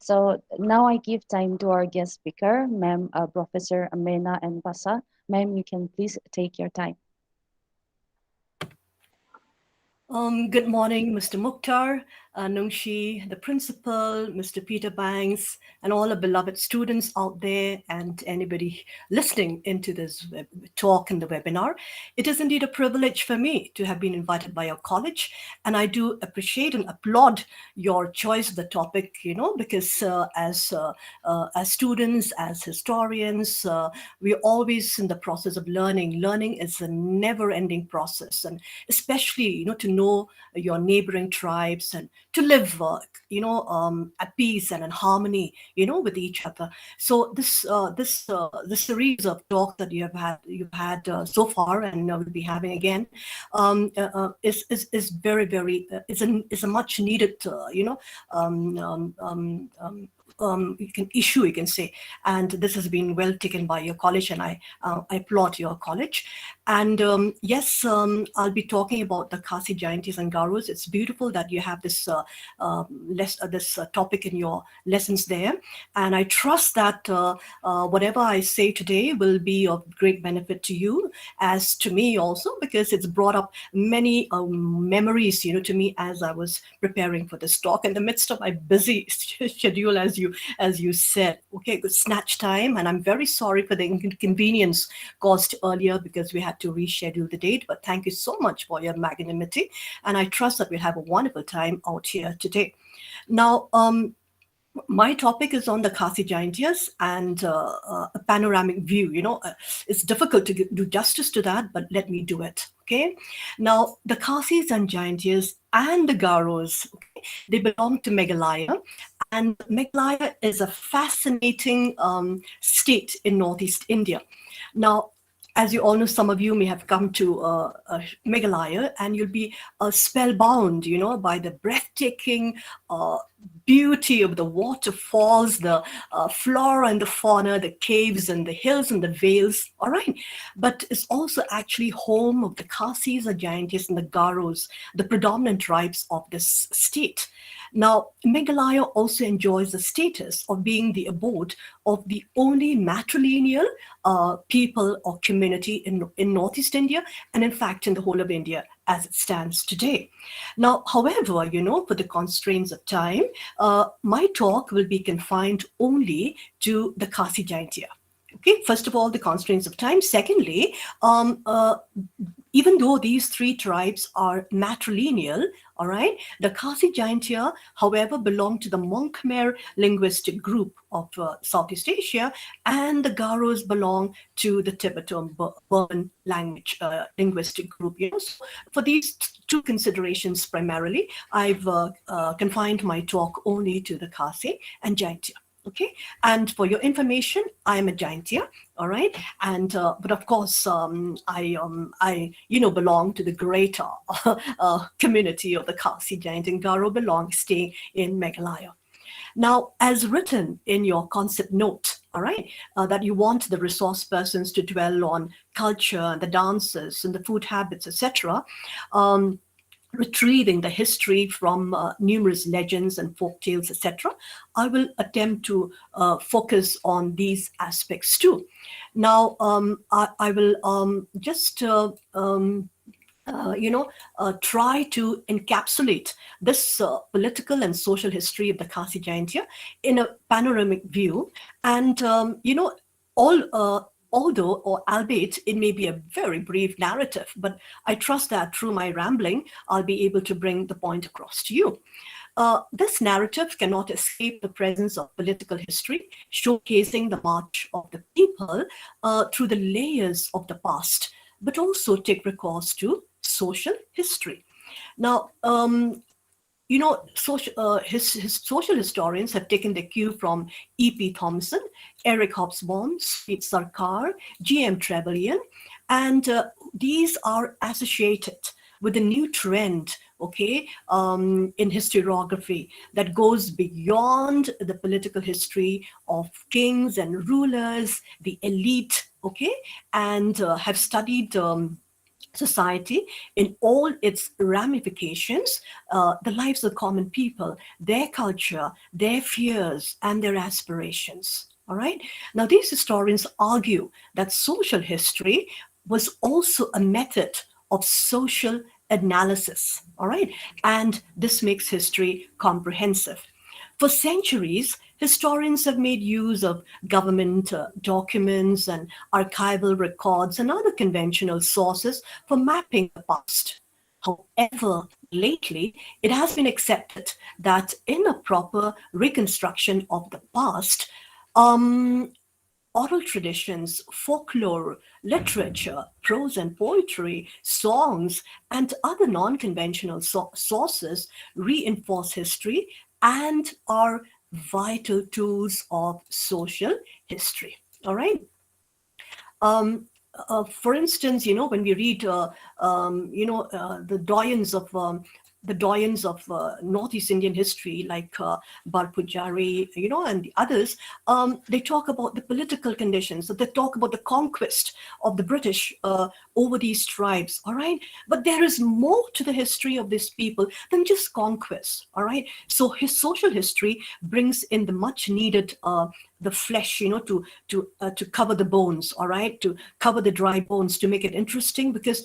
So now I give time to our guest speaker, Ma'am Professor Amena N Passah. Ma'am, you can please take your time. Good morning, Mr. Mukhtar, Nungshi, the principal, Mr. Peter Banks, and all the beloved students out there, and anybody listening into this talk and the webinar. It is indeed a privilege for me to have been invited by your college, and I do appreciate and applaud your choice of the topic. Because as students, as historians, we're always in the process of learning. Learning is a never-ending process, and especially to know your neighboring tribes and to live at peace and in harmony with each other. So this series of talks that you've had so far, and will be having again, is very is a much needed issue, you can say, and this has been well taken by your college, and I applaud your college. And yes, I'll be talking about the Khasi-Jaintias and Garos. It's beautiful that you have this topic in your lessons there, and I trust that whatever I say today will be of great benefit to you, as to me also, because it's brought up many memories, to me as I was preparing for this talk in the midst of my busy schedule, as you said. Okay, good snatch time, and I'm very sorry for the inconvenience caused earlier because we had to reschedule the date. But thank you so much for your magnanimity, and I trust that we'll have a wonderful time out here today. Now, my topic is on the Khasi-Jaintias and a panoramic view. It's difficult to do justice to that, but let me do it. Okay. Now, the Khasis and Jaintias and the Garos, okay, they belong to Meghalaya, and Meghalaya is a fascinating state in Northeast India. Now, as you all know, some of you may have come to Meghalaya, and you'll be spellbound, by the breathtaking beauty of the waterfalls, the flora and the fauna, the caves and the hills and the vales. All right, but it's also actually home of the Khasis, the Giants, and the Garos, the predominant tribes of this state. Now, Meghalaya also enjoys the status of being the abode of the only matrilineal people or community in Northeast India, and in fact in the whole of India as it stands today. Now, however, for the constraints of time, my talk will be confined only to the Khasi-Jaintia. Okay, first of all, the constraints of time. Secondly, even though these three tribes are matrilineal, all right, the Khasi-Jaintia, however, belong to the Mon-Khmer linguistic group of Southeast Asia, and the Garos belong to the Tibeto-Burman language linguistic group. So for these two considerations primarily, I've confined my talk only to the Khasi and Jaintia. Okay, and for your information, I am a Jaintia, all right, and but of course, I belong to the greater community of the Khasi Giant, and Garo belong staying in Meghalaya. Now, as written in your concept note, all right, that you want the resource persons to dwell on culture, the dances, and the food habits, etc. Retrieving the history from numerous legends and folk tales, etc., I will attempt to focus on these aspects too. Now, I will just try to encapsulate this political and social history of the Khasi-Jaintia in a panoramic view, and although, or albeit, it may be a very brief narrative, but I trust that through my rambling, I'll be able to bring the point across to you. This narrative cannot escape the presence of political history, showcasing the march of the people through the layers of the past, but also take recourse to social history. Now, social historians have taken their cue from E.P. Thompson, Eric Hobsbawm, Sweet Sarkar, G.M. Trevelyan, and these are associated with a new trend, okay, in historiography that goes beyond the political history of kings and rulers, the elite, okay, and have studied society in all its ramifications, the lives of common people, their culture, their fears, and their aspirations. All right. Now, these historians argue that social history was also a method of social analysis. All right. And this makes history comprehensive. For centuries, historians have made use of government documents and archival records and other conventional sources for mapping the past. However, lately, it has been accepted that in a proper reconstruction of the past, um, oral traditions, folklore, literature, prose and poetry, songs, and other non conventional sources reinforce history and are vital tools of social history. All right. Um, for instance, when we read, the doyens of Northeast Indian history, like Barpujari, and the others, they talk about the political conditions. So they talk about the conquest of the British over these tribes. All right, but there is more to the history of these people than just conquest. All right, so his social history brings in the much needed the flesh, to cover the bones. All right, to cover the dry bones, to make it interesting, because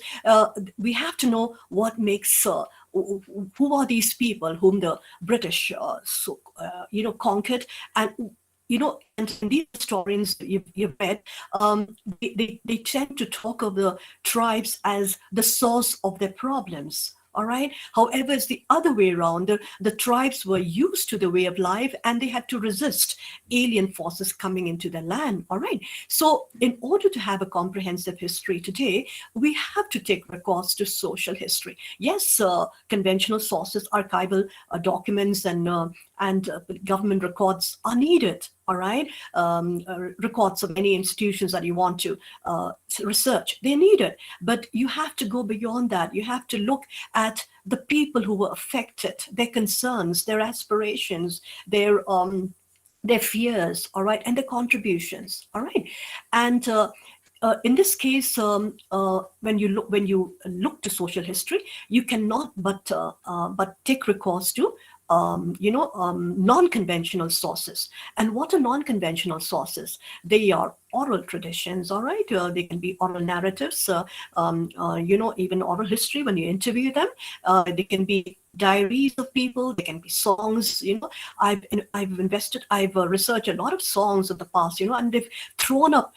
we have to know what makes who are these people whom the British conquered. And and these historians you've read, they tend to talk of the tribes as the source of their problems. All right. However, it's the other way around. The tribes were used to the way of life, and they had to resist alien forces coming into their land. All right. So, in order to have a comprehensive history today, we have to take recourse to social history. Yes, conventional sources, archival documents, and government records are needed. All right, records of any institutions that you want to research, they're needed. But you have to go beyond that. You have to look at the people who were affected, their concerns, their aspirations, their fears, all right, and their contributions, all right. And in this case, when you look to social history, you cannot but take recourse to non-conventional sources. And what are non-conventional sources? They are oral traditions, all right? They can be oral narratives, even oral history when you interview them. They can be diaries of people. They can be songs. I've researched a lot of songs of the past, and they've thrown up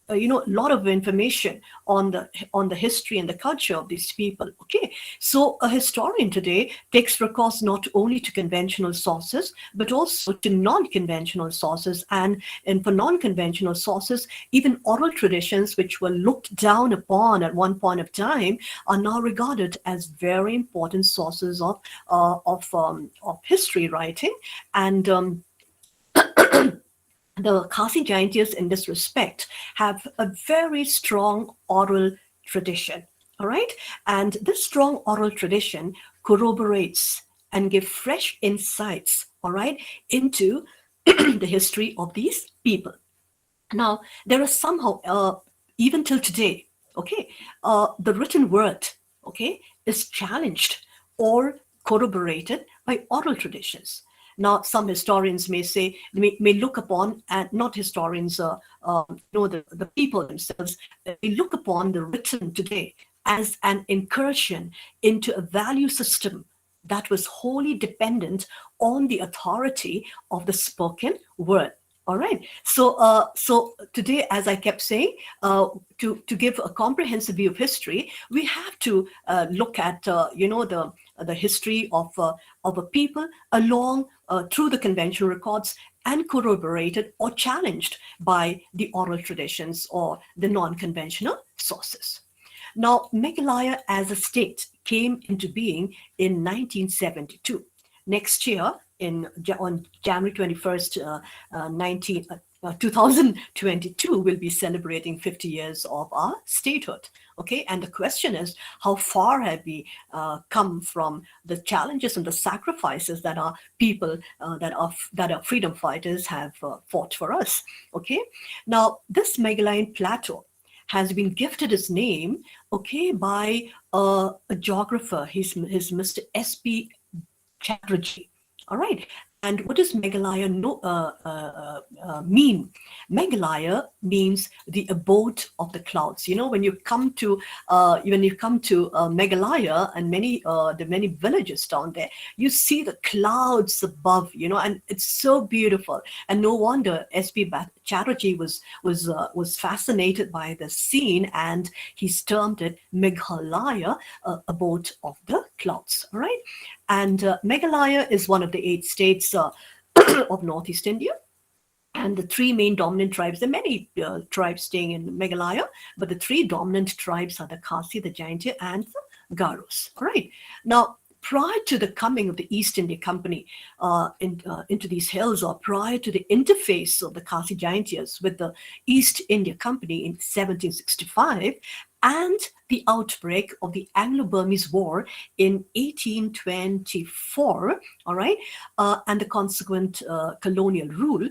a lot of information on the history and the culture of these people. Okay, so a historian today takes recourse not only to conventional sources but also to non-conventional sources, and for non-conventional sources, even oral traditions which were looked down upon at one point of time are now regarded as very important sources of history writing. And the Khasi-Jaintias in this respect have a very strong oral tradition. All right. And this strong oral tradition corroborates and give fresh insights, all right, into the history of these people. Now, there are somehow, even till today, okay, the written word, okay, is challenged or corroborated by oral traditions. Now, some historians may say, may look upon, and not historians, the people themselves, they look upon the written today as an incursion into a value system that was wholly dependent on the authority of the spoken word. All right. So today, as I kept saying, to give a comprehensive view of history, we have to look at the history of a people along through the conventional records, and corroborated or challenged by the oral traditions or the non-conventional sources. Now, Meghalaya as a state came into being in 1972. Next year, on January 21st, 2022, we'll be celebrating 50 years of our statehood. Okay, and the question is, how far have we come from the challenges and the sacrifices that our people, that our freedom fighters have fought for us? Okay, now this Meghalayan plateau has been gifted his name, okay, by a geographer. He's Mr. S.P. Chatterjee. All right. And what does Meghalaya mean? Meghalaya means the abode of the clouds. You know, when you come to Meghalaya and the many villages down there, you see the clouds above. You know, and it's so beautiful. And no wonder S.P. Chatterjee was fascinated by the scene, and he's termed it Meghalaya, abode of the clouds. All right. And Meghalaya is one of the 8 states of Northeast India. And the three main dominant tribes, there are many tribes staying in Meghalaya, but the three dominant tribes are the Khasi, the Jaintia, and the Garos. All right. Now, prior to the coming of the East India Company into these hills, or prior to the interface of the Khasi-Jaintias with the East India Company in 1765, and the outbreak of the Anglo-Burmese War in 1824, all right, and the consequent colonial rule,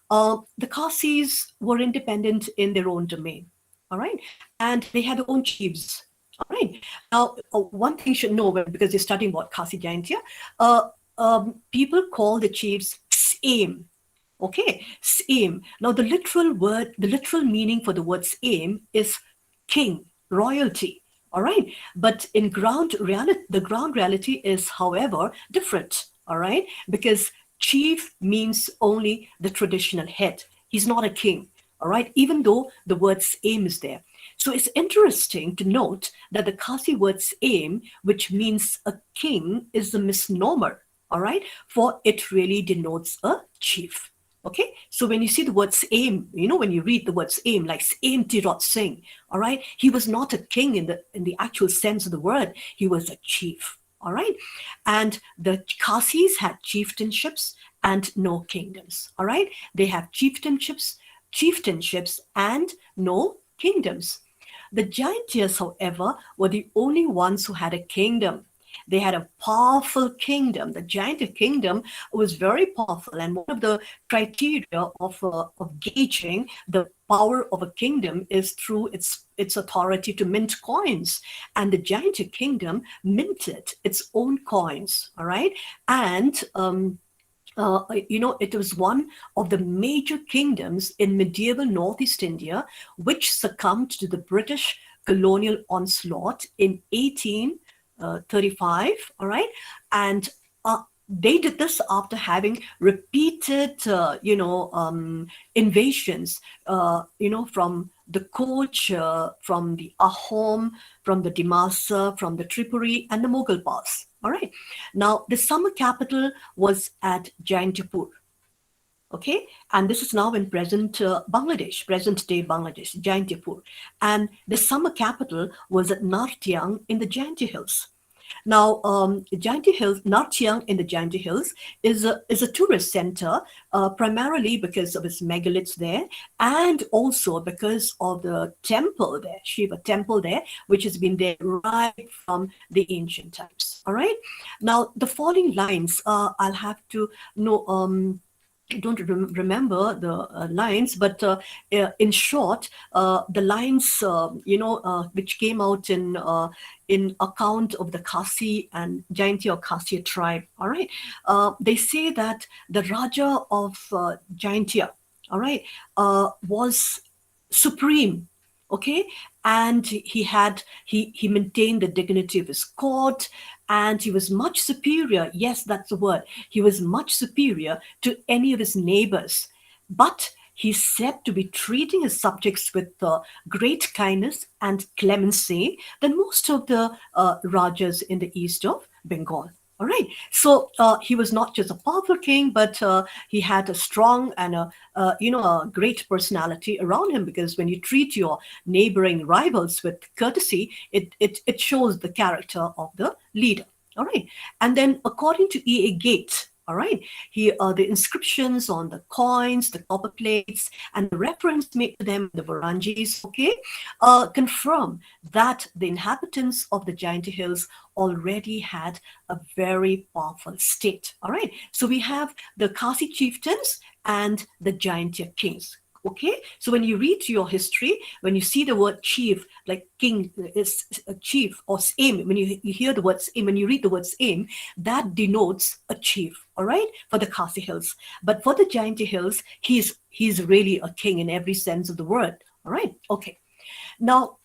the Khasis were independent in their own domain, all right, and they had their own chiefs. All right. Now, one thing you should know, because you're studying about Khasi-Jaintia, people call the chiefs Same. Okay, Same. Now, the literal meaning for the word Same is king, royalty. All right. But in the ground reality is, however, different. All right. Because chief means only the traditional head. He's not a king. All right. Even though the word Same is there. So it's interesting to note that the Khasi word Same, which means a king, is a misnomer. All right. For it really denotes a chief. Okay, so when you see the word Same, you know, when you read the word Same, like Same Tirot Singh, all right, he was not a king in the actual sense of the word. He was a chief. All right, and the Khasis had chieftainships and no kingdoms. All right, they have chieftainships and no kingdoms. The Giants, however, were the only ones who had a kingdom. They had a powerful kingdom. The giant kingdom was very powerful, and one of the criteria of gauging the power of a kingdom is through its authority to mint coins. And the giant kingdom minted its own coins. All right, and it was one of the major kingdoms in medieval Northeast India, which succumbed to the British colonial onslaught in 1835. All right, and they did this after having repeated, invasions, from the Koch, from the Ahom, from the Dimasa, from the Tripuri, and the Mughal Pass. All right. Now, the summer capital was at Jaintipur. Okay, and this is now in present Bangladesh, present day Bangladesh, Jaintipur. And the summer capital was at Nartiang in the Janja Hills. Now, Janja Hills, Nartiang in the Janja Hills is a tourist center, primarily because of its megaliths there, and also because of the temple there, Shiva temple there, which has been there right from the ancient times. All right. Now, the following lines, I'll have to know. I don't remember the lines, but in short, the lines, which came out in account of the Khasi and Jaintia or Khasi tribe. All right, they say that the Raja of Jaintia, all right, was supreme. Okay, and he maintained the dignity of his court, and he was much superior. Yes, that's the word. He was much superior to any of his neighbors, but he's said to be treating his subjects with great kindness and clemency than most of the rajas in the east of Bengal. All right. So he was not just a powerful king, but he had a strong and a great personality around him. Because when you treat your neighboring rivals with courtesy, it shows the character of the leader. All right. And then, according to E.A. Gate, all right, the inscriptions on the coins, the copper plates, and the reference made to them, the Varangies, okay, confirm that the inhabitants of the Giant Hills already had a very powerful state. All right, so we have the Khasi chieftains and the Giant kings. Okay, so when you read your history, when you see the word chief, like king is a chief, or aim, when you hear the words aim, when you read the words aim, that denotes a chief, all right, for the Khasi Hills. But for the Janja Hills, he's really a king in every sense of the word, all right. Okay, now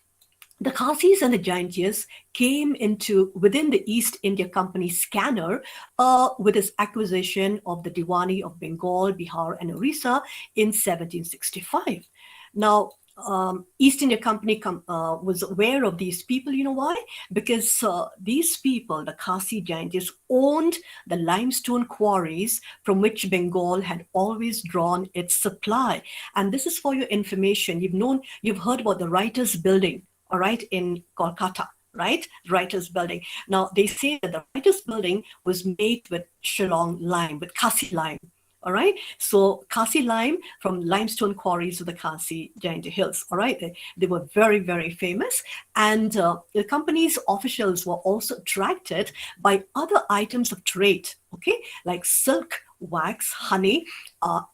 the Khasis and the Jaintias came into within the East India Company scanner with its acquisition of the Diwani of Bengal, Bihar, and Orissa in 1765. Now, East India Company was aware of these people. You know why? Because these people, the Khasi Giants, owned the limestone quarries from which Bengal had always drawn its supply. And this is for your information. You've heard about the Writers' Building, all right, in Kolkata, right? Writers' Building. Now, they say that the Writers' Building was made with Shillong lime, with Khasi lime. All right. So Khasi lime from limestone quarries of the Khasi Giant Hills. All right. They were very, very famous. And the company's officials were also attracted by other items of trade, okay, like silk, wax, honey,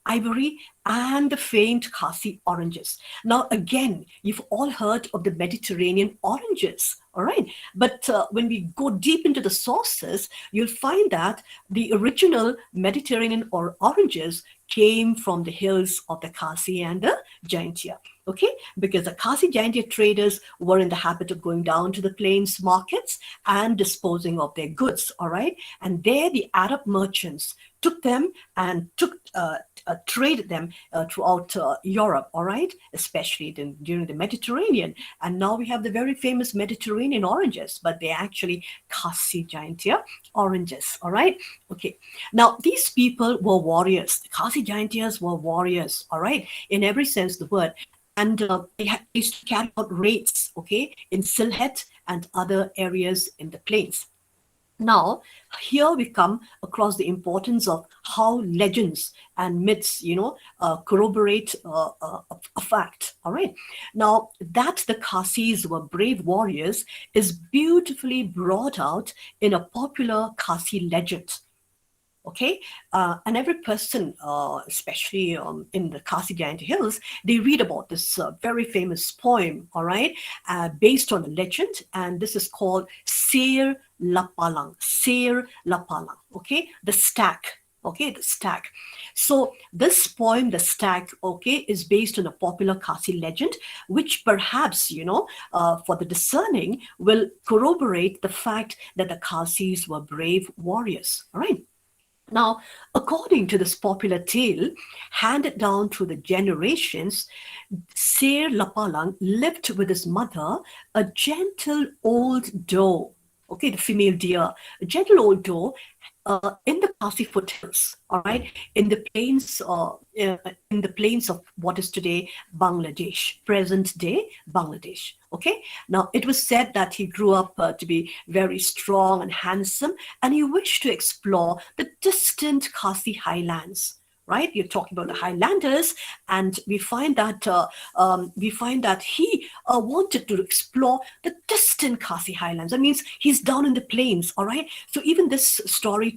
ivory, and the famed Khasi oranges. Now, again, you've all heard of the Mediterranean oranges, all right? But when we go deep into the sources, you'll find that the original Mediterranean oranges came from the hills of the Khasi and the Jaintia. Okay, because the Khasi Jaintia traders were in the habit of going down to the plains markets and disposing of their goods, all right? And there the Arab merchants took them and traded them throughout Europe, all right, especially during the Mediterranean. And now we have the very famous Mediterranean oranges, but they're actually Khasi-Jaintia oranges, all right? Okay, now these people were warriors. The Khasi-Jaintias were warriors, all right, in every sense of the word. And they used to carry out raids, okay, in Sylhet and other areas in the plains. Now, here we come across the importance of how legends and myths, corroborate a fact. All right. Now, that the Khasis were brave warriors is beautifully brought out in a popular Khasi legend. Okay, and every person, especially in the Khasi Giant Hills, they read about this very famous poem, all right, based on a legend, and this is called Ser Lapalang. Ser Lapalang, okay, the stack. Okay, the stack. So this poem, the stack, okay, is based on a popular Khasi legend, which perhaps, for the discerning, will corroborate the fact that the Khasis were brave warriors. All right. Now, according to this popular tale, handed down through the generations, Ser Lapalang lived with his mother, a gentle old doe, okay, the female deer, a gentle old doe, in the Khasi foothills, all right, in the plains of what is today Bangladesh, present day Bangladesh. Okay, now it was said that he grew up to be very strong and handsome, and he wished to explore the distant Khasi highlands. Right, you're talking about the Highlanders, and we find that he wanted to explore the distant Khasi Highlands. That means he's down in the plains. All right, so even this story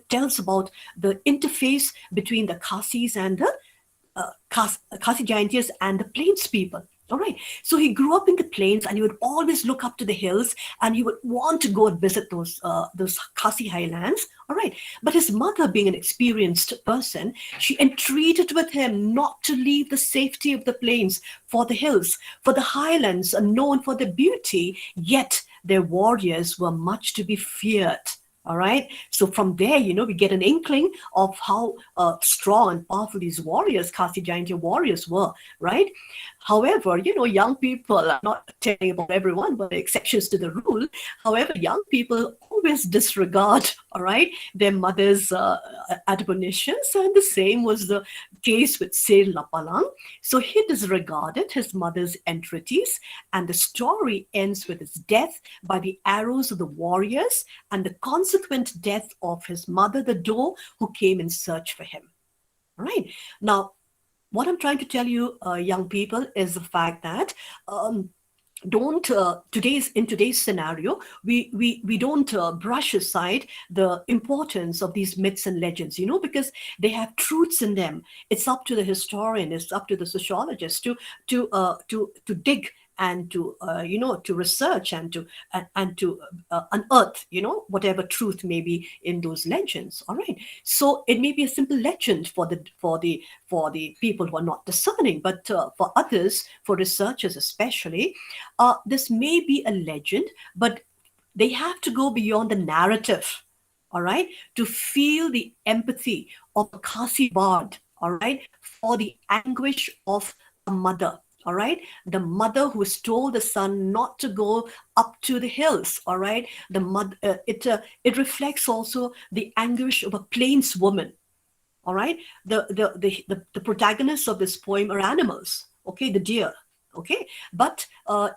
tells about the interface between the Khasis and the Khasi-Jaintias and the plains people. All right. So he grew up in the plains, and he would always look up to the hills, and he would want to go and visit those Khasi highlands. All right. But his mother, being an experienced person, she entreated with him not to leave the safety of the plains for the hills, for the highlands are known for their beauty, yet their warriors were much to be feared. All right. So from there, we get an inkling of how strong and powerful these warriors, Khasi Giant warriors, were. Right. However, young people, I'm not telling about everyone, but exceptions to the rule. However, young people always disregard, all right, their mother's admonitions, and the same was the case with Ser Lapalang. So he disregarded his mother's entreaties, and the story ends with his death by the arrows of the warriors and the consequent death of his mother, the doe, who came in search for him. All right. Now, what I'm trying to tell you, young people, is the fact that don't in today's scenario, we don't brush aside the importance of these myths and legends, because they have truths in them. It's up to the historian, it's up to the sociologist to dig and to research and to unearth whatever truth may be in those legends. All right, so it may be a simple legend for the people who are not discerning, but for others, for researchers especially, this may be a legend, but they have to go beyond the narrative, all right, to feel the empathy of a Khasi bard, all right, for the anguish of a mother, all right, the mother who has told the son not to go up to the hills, all right. The mother, it reflects also the anguish of a plains woman, all right. The protagonists of this poem are animals, okay, the deer, okay, but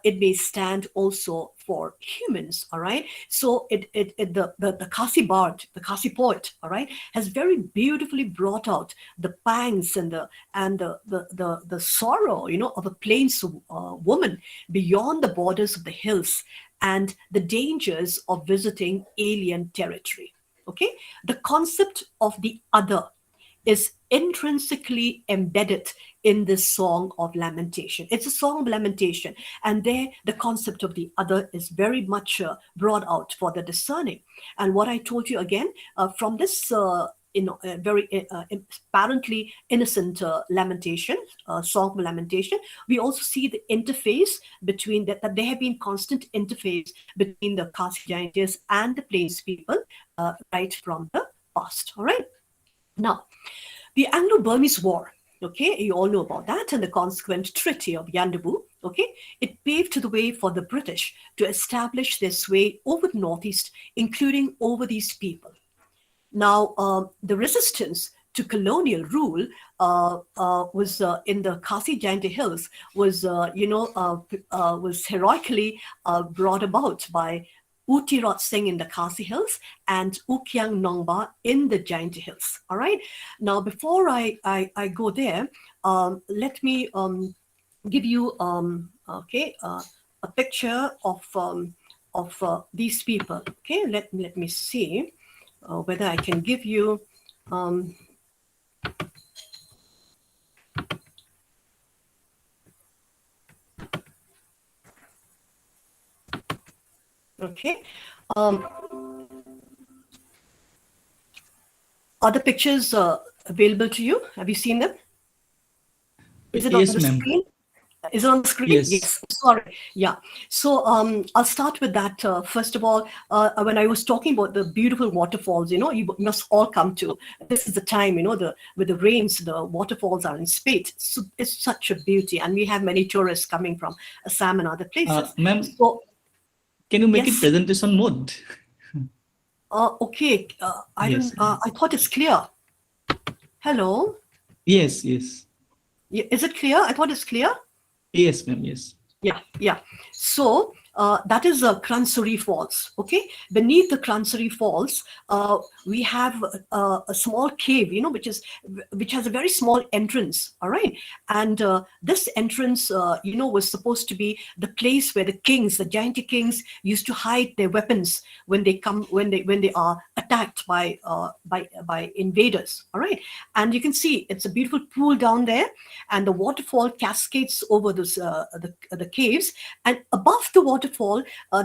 it may stand also for humans, all right. So the Khasi bard, the Khasi poet, all right, has very beautifully brought out the pangs and the sorrow, of a plains woman beyond the borders of the hills, and the dangers of visiting alien territory. Okay, the concept of the other is intrinsically embedded in this song of lamentation. It's a song of lamentation, and there the concept of the other is very much brought out for the discerning. And what I told you again, from this very apparently innocent lamentation, song of lamentation, we also see the interface between that there have been constant interface between the Khasi-Jaintias and the plains people right from the past. All right. Now, the Anglo-Burmese War, okay, you all know about that, and the consequent Treaty of Yandabu, okay, it paved the way for the British to establish their sway over the Northeast, including over these people. Now, the resistance to colonial rule was in the Khasi Hills was heroically brought about by Utirot Singh in the Khasi Hills and Ukyang Nongba in the Janja Hills. All right. Now, before I go there, let me give you a picture of these people. Okay, let me see whether I can give you. Okay. Are the pictures available to you? Have you seen them? Is it on Yes, the ma'am. screen? Is it on the screen? Yes. Yes. Sorry. Yeah. So I'll start with that. First of all, when I was talking about the beautiful waterfalls, you must all come to. This is the time, with the rains, the waterfalls are in spate. So it's such a beauty, and we have many tourists coming from Assam and other places. Ma'am, So can you make it yes. presentation mode? Okay. I don't. Yes. I thought it's clear. Hello. Yes, yes. Is it clear? I thought it's clear. Yes, ma'am, yes. Yeah. So that is Krakenri Falls. Okay, beneath the Krakenri Falls, we have a small cave, which has a very small entrance. All right, and this entrance, was supposed to be the place where the kings, the giant kings, used to hide their weapons when they are attacked by invaders. All right, and you can see it's a beautiful pool down there, and the waterfall cascades over the caves, and above the waterfall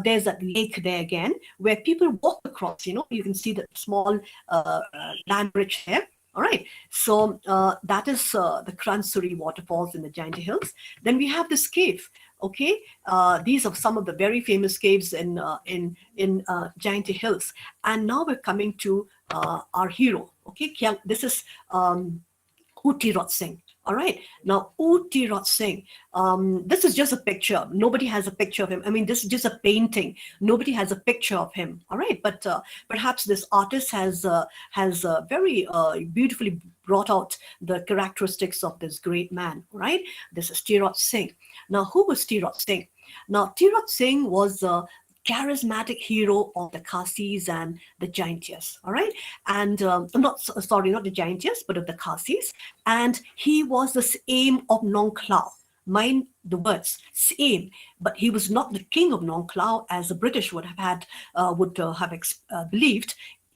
there's that lake there again where people walk across. You can see the small land bridge there. All right, so that is the Krakenri waterfalls in the Janja Hills. Then we have this cave. Okay, these are some of the very famous caves in Janja Hills. And now we're coming to our hero. Okay, this is Utirot Singh. All right. Now, Utirot Singh, this is just a picture. Nobody has a picture of him. I mean, this is just a painting. Nobody has a picture of him. All right. But perhaps this artist has very beautifully brought out the characteristics of this great man. Right. This is Tirot Singh. Now, who was Tirot Singh? Now, Tirot Singh was charismatic hero of the Khasis and the Jaintias, all right? And not the Jaintias, but of the Khasis. And he was the aim of Nongklao. mind the words, same, but he was not the king of Nongklao as the British would have believed.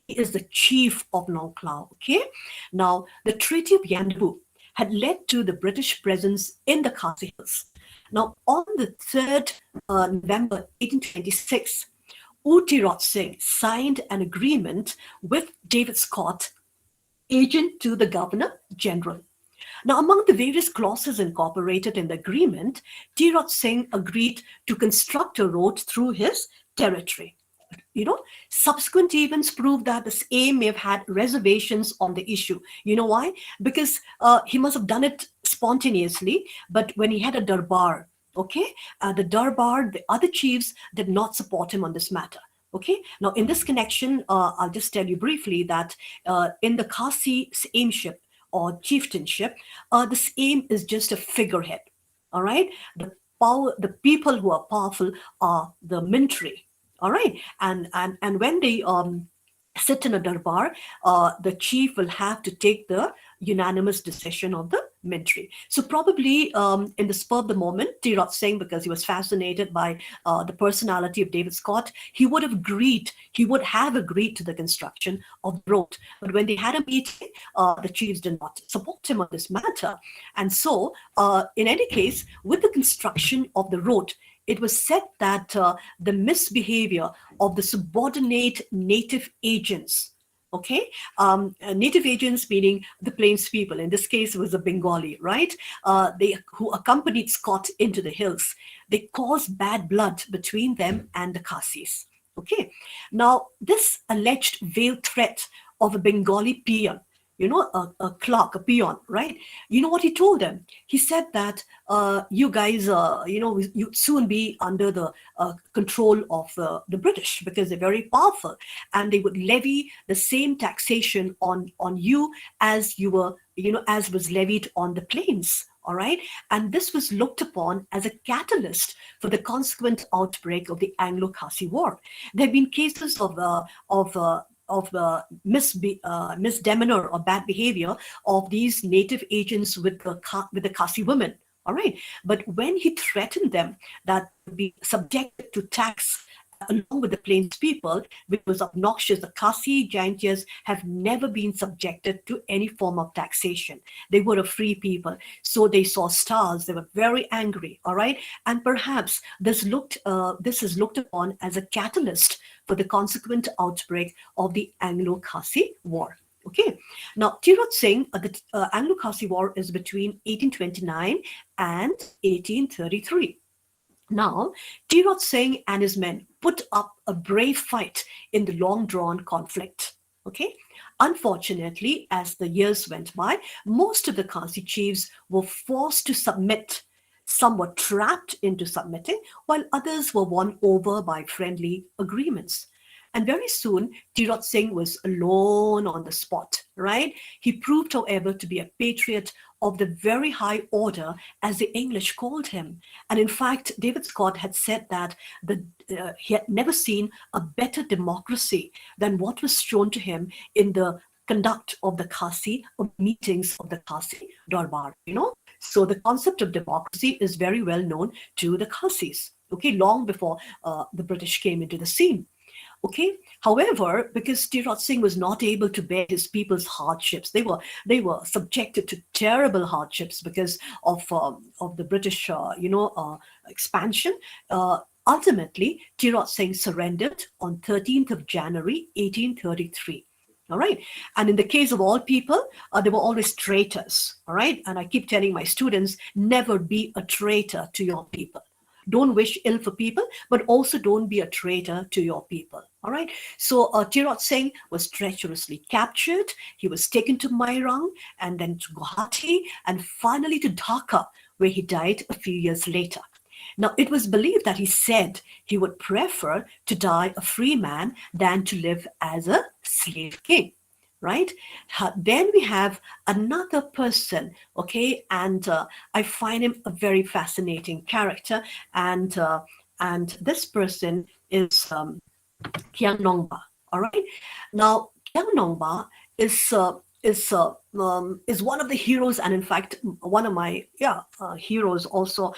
He is the chief of Nongklao. Okay, now the Treaty of Yanbu had led to the British presence in the Khasi Hills. Now, on the 3rd November 1826, Tirot Singh signed an agreement with David Scott, agent to the Governor General. Now, among the various clauses incorporated in the agreement, Tirot Singh agreed to construct a road through his territory. Subsequent events prove that the same may have had reservations on the issue. You know why? Because he must have done it spontaneously, but when he had a darbar, okay, the darbar, the other chiefs did not support him on this matter. Okay, now in this connection, I'll just tell you briefly that in the Khasi aimship or chieftainship, this aim is just a figurehead. All right, the people who are powerful are the military. All right, and when they sit in a darbar, the chief will have to take the unanimous decision of the military. So probably in the spur of the moment, Tirot Singh, because he was fascinated by the personality of David Scott, he would have agreed to the construction of the road. But when they had a meeting, the chiefs did not support him on this matter. And so, in any case, with the construction of the road, it was said that the misbehavior of the subordinate native agents, okay, native agents meaning the plains people, in this case it was the Bengali, right, who accompanied Scott into the hills, they caused bad blood between them and the Khasis. Okay, now this alleged veiled threat of a Bengali peon, a clerk, a peon, right? You know what he told them? He said that you guys, you'd soon be under the control of the British because they're very powerful, and they would levy the same taxation on you as you were, as was levied on the plains. All right, and this was looked upon as a catalyst for the consequent outbreak of the Anglo-Khasi War. There have been cases of misdemeanor or bad behavior of these native agents with the Khasi women. All right, but when he threatened them that would be subjected to tax along with the plains people, which was obnoxious, the Khasi-Jaintias have never been subjected to any form of taxation. They were a free people, so they saw stars. They were very angry. All right, and perhaps this is looked upon as a catalyst for the consequent outbreak of the Anglo-Khasi War. Okay, now Tirot Singh, the Anglo-Khasi War is between 1829 and 1833. Now, Tirot Singh and his men put up a brave fight in the long-drawn conflict. Okay, unfortunately, as the years went by, most of the Khasi chiefs were forced to submit. Some were trapped into submitting, while others were won over by friendly agreements. And very soon, Tirot Singh was alone on the spot, right? He proved, however, to be a patriot of the very high order, as the English called him. And in fact, David Scott had said that he had never seen a better democracy than what was shown to him in the conduct of the Khasi, of meetings of the Khasi Darbar, So the concept of democracy is very well known to the Khasis, okay, long before the British came into the scene. Okay. However, because Tirot Singh was not able to bear his people's hardships, they were subjected to terrible hardships because of the British, expansion. Ultimately, Tirot Singh surrendered on 13th of January, 1833. All right. And in the case of all people, there were always traitors. All right. And I keep telling my students, never be a traitor to your people. Don't wish ill for people, but also don't be a traitor to your people. All right. So Tirot Singh was treacherously captured. He was taken to Mairang and then to Guwahati and finally to Dhaka, where he died a few years later. Now, it was believed that he said he would prefer to die a free man than to live as a slave king. Right? Then we have another person, okay, and I find him a very fascinating character, and this person is Khiang Nongba. All right. Now, Khiang Nongba is is one of the heroes, and in fact, one of my heroes also,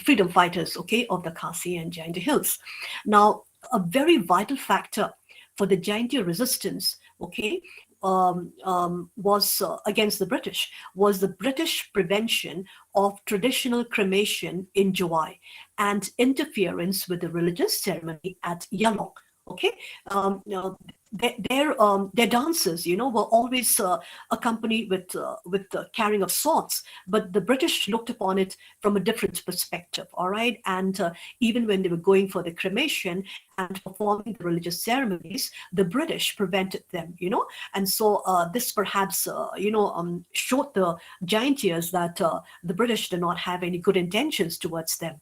freedom fighters, okay, of the Khasi and Janja Hills. Now, a very vital factor for the Jaintia resistance, okay, was against the British, was the British prevention of traditional cremation in July and interference with the religious ceremony at Yalong. Okay, you know, their dances, you know, were always accompanied with the carrying of swords, but the British looked upon it from a different perspective. All right, and even when they were going for the cremation and performing the religious ceremonies, the British prevented them. You know, and so this perhaps showed the Giantias that the British did not have any good intentions towards them.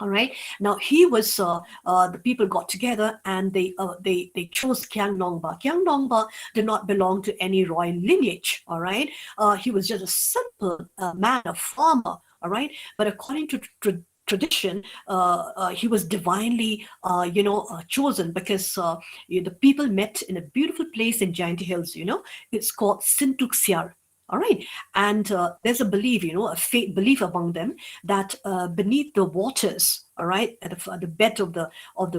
All right. Now he was. The people got together and they chose Kyang Nongba. Kyang Nongba did not belong to any royal lineage. All right. He was just a simple man, a farmer. All right. But according to tradition, he was divinely, chosen because the people met in a beautiful place in Giant Hills. You know, it's called Sintuxiar. All right, and there's a belief, you know, a faith belief among them that beneath the waters, all right, at the bed of the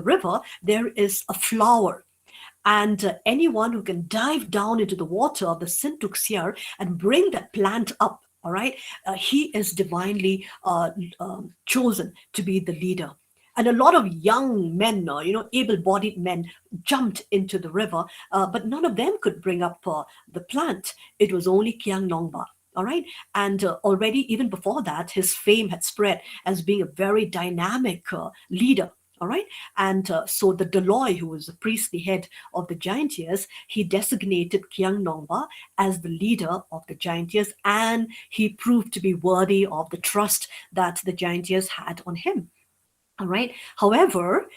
river, there is a flower, and anyone who can dive down into the water of the Sintuxiar and bring that plant up, all right, he is divinely chosen to be the leader. And a lot of young men, able-bodied men, jumped into the river, but none of them could bring up the plant. It was only Kiang Nongba. All right. And already, even before that, his fame had spread as being a very dynamic leader. All right. And so the Deloy, who was the priestly head of the Giantias, he designated Kiang Nongba as the leader of the Giantias, and he proved to be worthy of the trust that the Giantias had on him. All right. However,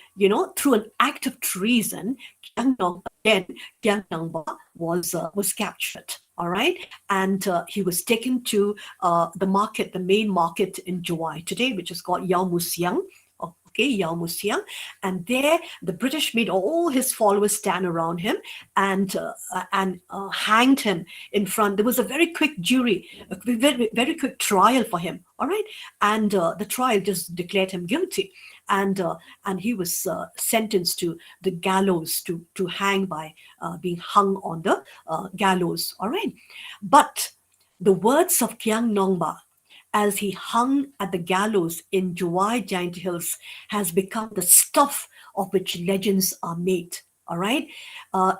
through an act of treason, Kiang Nongba was captured. All right, and he was taken to the main market in Juwai today, which is called Yao Musiang. Okay, Yao Musiang, and there the British made all his followers stand around him and hanged him in front. There was a very quick jury, a very, very quick trial for him. All right, and the trial just declared him guilty, and he was sentenced to the gallows, to hang by being hung on the gallows. All right, but the words of Kiang Nongba as he hung at the gallows in Juwai Giant Hills has become the stuff of which legends are made. All right.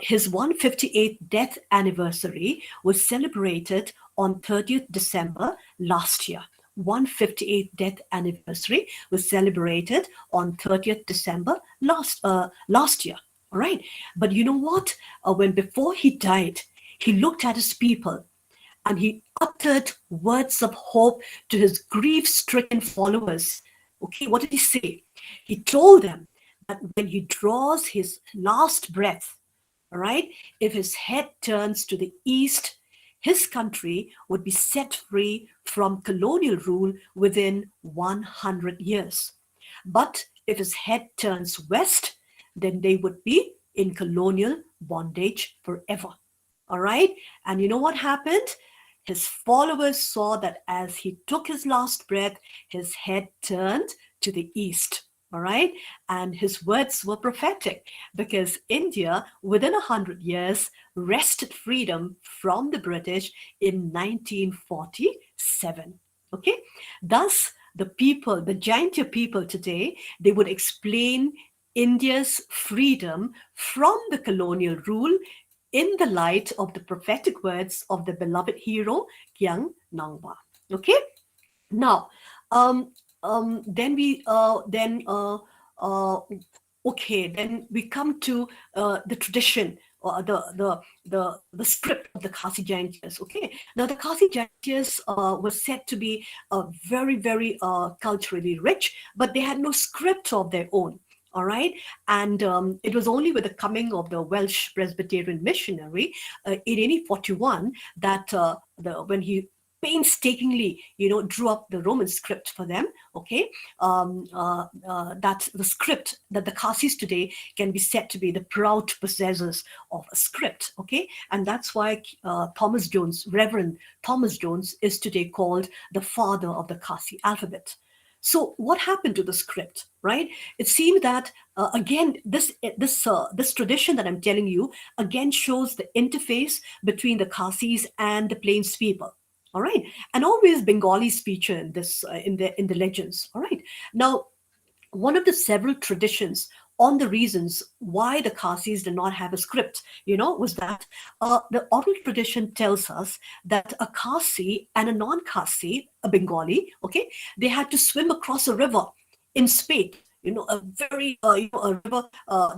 His 158th death anniversary was celebrated on 30th December last year. 158th death anniversary was celebrated on 30th December last year. All right. But you know what? When before he died, he looked at his people and he uttered words of hope to his grief-stricken followers. Okay, what did he say? He told them that when he draws his last breath, all right, if his head turns to the east, his country would be set free from colonial rule within 100 years. But if his head turns west, then they would be in colonial bondage forever. All right, and you know what happened? His followers saw that as he took his last breath, his head turned to the east. All right. And his words were prophetic because India, within 100 years, wrested freedom from the British in 1947. Okay. Thus, the Jaintia people today, they would explain India's freedom from the colonial rule in the light of the prophetic words of the beloved hero, Kiang Nongba. Okay? Now, then we come to the tradition, or the script of the Khasi Giants. Okay, now the Khasi Giants was said to be very, very culturally rich, but they had no script of their own. All right, and it was only with the coming of the Welsh Presbyterian missionary in 1841 that when he painstakingly, drew up the Roman script for them. Okay, that the script that the Khasis today can be said to be the proud possessors of a script. Okay, and that's why Thomas Jones, Reverend Thomas Jones, is today called the father of the Khasi alphabet. So what happened to the script, right? It seemed that again, this tradition that I'm telling you again shows the interface between the Khasis and the plains people. All right, and always Bengalis feature in this in the legends. All right, now one of the several traditions on the reasons why the Khasis did not have a script, was that the oral tradition tells us that a Khasi and a non-Khasi, a Bengali, okay, they had to swim across a river in spate. A very, a river,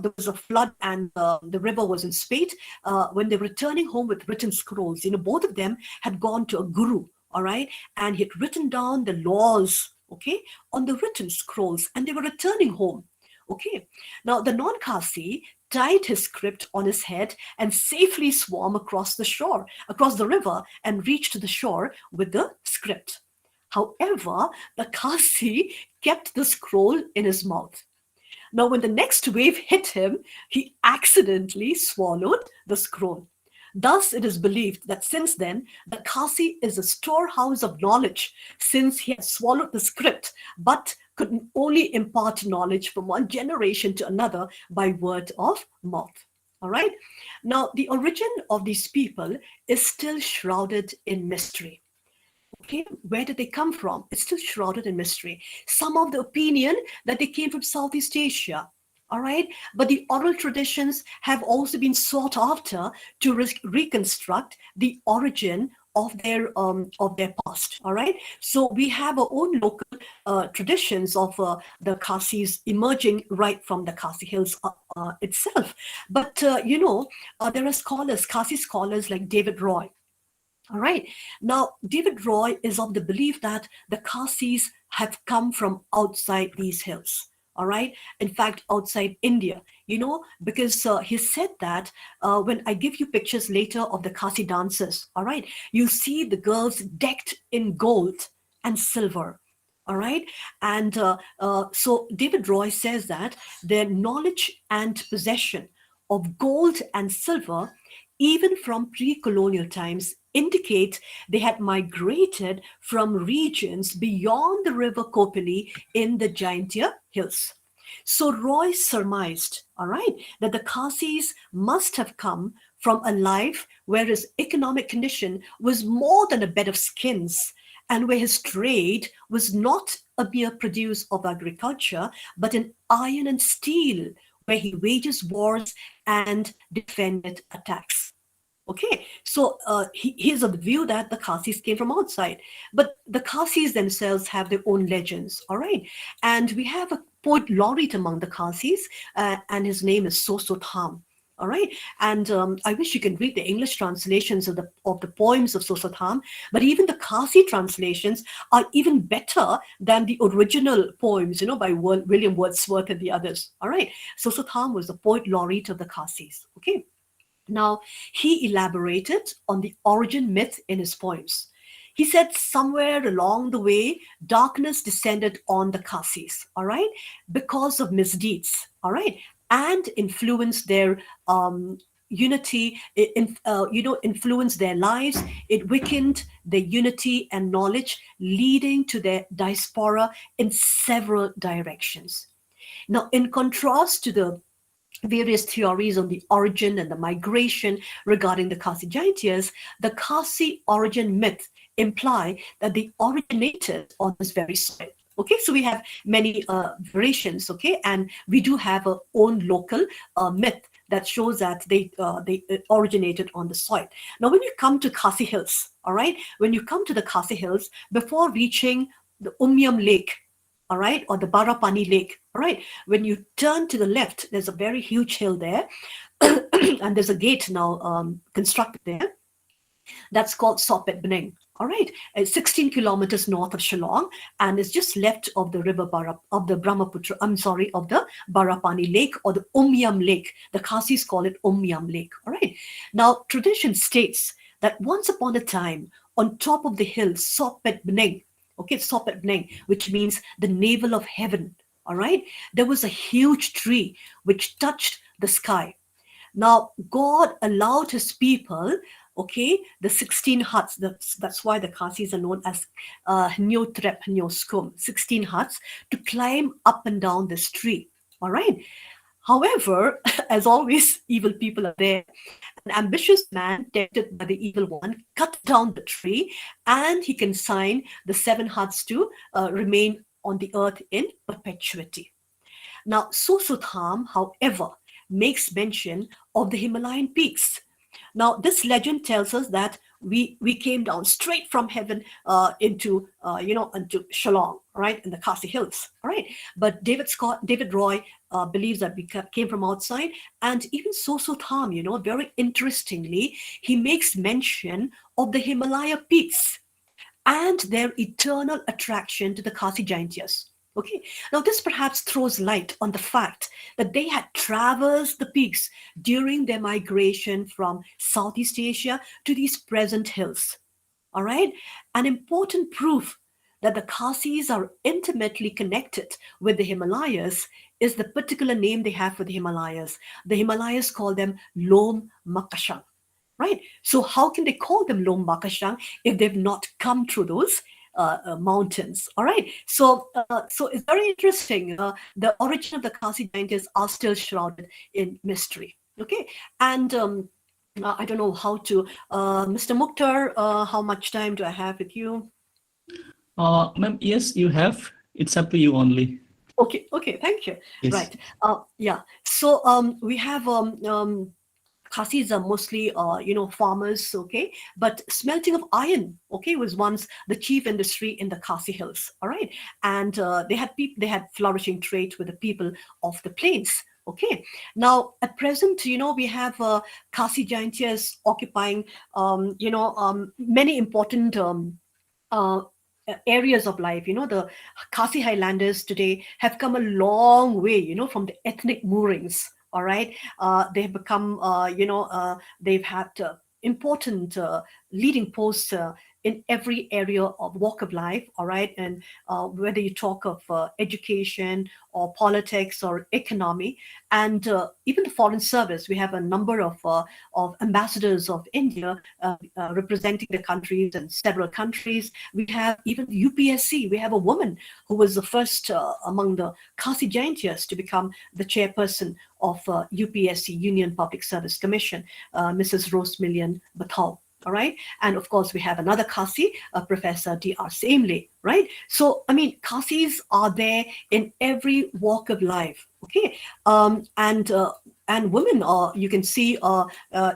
there was a flood and the river was in spate. When they were returning home with written scrolls, both of them had gone to a guru, all right, and he had written down the laws, okay, on the written scrolls, and they were returning home. Okay, now the non-Khasi tied his script on his head and safely swam across the shore, across the river, and reached the shore with the script. However, the Khasi kept the scroll in his mouth. Now, when the next wave hit him, he accidentally swallowed the scroll. Thus, it is believed that since then, the Khasi is a storehouse of knowledge, since he has swallowed the script, but could only impart knowledge from one generation to another by word of mouth. All right. Now, the origin of these people is still shrouded in mystery. Okay, where did they come from? It's still shrouded in mystery. Some of the opinion that they came from Southeast Asia. All right, but the oral traditions have also been sought after to reconstruct the origin of their past. All right, so we have our own local traditions of the Khasis emerging right from the Khasi Hills itself. But there are scholars, Khasi scholars like David Roy. All right. Now, David Roy is of the belief that the Khasis have come from outside these hills. All right. In fact, outside India, because he said that when I give you pictures later of the Khasi dances, all right, you see the girls decked in gold and silver. All right. And so David Roy says that their knowledge and possession of gold and silver, even from pre-colonial times, indicate they had migrated from regions beyond the river Kopili in the Janja Hills. So Roy surmised, all right, that the Khasis must have come from a life where his economic condition was more than a bed of skins, and where his trade was not a mere produce of agriculture, but in iron and steel, where he wages wars and defended attacks. Okay, so he's of the view that the Khasis came from outside, but the Khasis themselves have their own legends, all right? And we have a poet laureate among the Khasis, and his name is Sosotham. All right, and I wish you can read the English translations of the poems of Sosotham, but even the Khasi translations are even better than the original poems, by William Wordsworth and the others. All right, Sosotham was the poet laureate of the Khasis. Okay. Now, he elaborated on the origin myth in his poems. He said somewhere along the way, darkness descended on the Khasis, all right, because of misdeeds, all right, and influenced their unity, influenced their lives. It weakened their unity and knowledge, leading to their diaspora in several directions. Now, in contrast to the various theories on the origin and the migration regarding the Khasi-Jaintias, the Khasi origin myth imply that they originated on this very soil. Okay, so we have many variations, okay, and we do have our own local myth that shows that they originated on the soil. Now, when you come to Khasi Hills, all right, when you come to the Khasi Hills, before reaching the Umyam Lake, all right, or the Barapani Lake, all right, when you turn to the left, there's a very huge hill there, and there's a gate now constructed there. That's called Sopet Bning. All right, it's 16 kilometers north of Shillong, and it's just left of the river of the Brahmaputra. I'm sorry, of the Barapani Lake or the Umyam Lake. The Khasis call it Umyam Lake. All right. Now, tradition states that once upon a time, on top of the hill, Sopet Bneng, okay, Sopet Bneng, which means the navel of heaven, all right? There was a huge tree which touched the sky. Now, God allowed his people, okay, the 16 huts, that's why the Khasis are known as Hnyo Trep, Hnyo Skum, 16 huts, to climb up and down this tree, all right? However, as always, evil people are there. An ambitious man, tempted by the evil one, cut down the tree, and he consigned the 7 huts to remain on the earth in perpetuity. Now, Susutham, however, makes mention of the Himalayan peaks. Now, this legend tells us that we came down straight from heaven into Shillong, right, in the Khasi Hills, all right. But David Roy believes that we came from outside, and even Sosotham, very interestingly, he makes mention of the Himalaya peaks and their eternal attraction to the Khasi-Jaintias. Okay, now this perhaps throws light on the fact that they had traversed the peaks during their migration from Southeast Asia to these present hills. All right, an important proof that the Khasis are intimately connected with the Himalayas is the particular name they have for the Himalayas. The Himalayas call them Lom Makashang. Right? So how can they call them Lom Makashang if they've not come through those mountains? All right. So it's very interesting. The origin of the Khasi Giants are still shrouded in mystery. Okay. And I don't know how to, Mr. Mukhtar, how much time do I have with you? Ma'am, yes, you have. It's up to you only. Okay. Thank you. Yes. Right. Yeah. So we have Khasis are mostly, farmers, okay? But smelting of iron, okay, was once the chief industry in the Khasi Hills, all right? And they had flourishing trade with the people of the plains, okay? Now, at present, we have Khasi-Jaintias occupying, many important areas of life. The Khasi Highlanders today have come a long way, from the ethnic moorings. All right, they've become, they've had important leading posts in every area of walk of life. All right, and whether you talk of education or politics or economy, and even the foreign service, we have a number of ambassadors of India representing the countries and several countries. We have even UPSC. We have a woman who was the first among the Khasi-Jaintias to become the chairperson of UPSC, Union Public Service Commission, Mrs. Rosemillion Bathal. All right. And of course, we have another Khasi, Professor D.R. Samley, right? So, I mean, Khasis are there in every walk of life. Okay. And women are, you can see,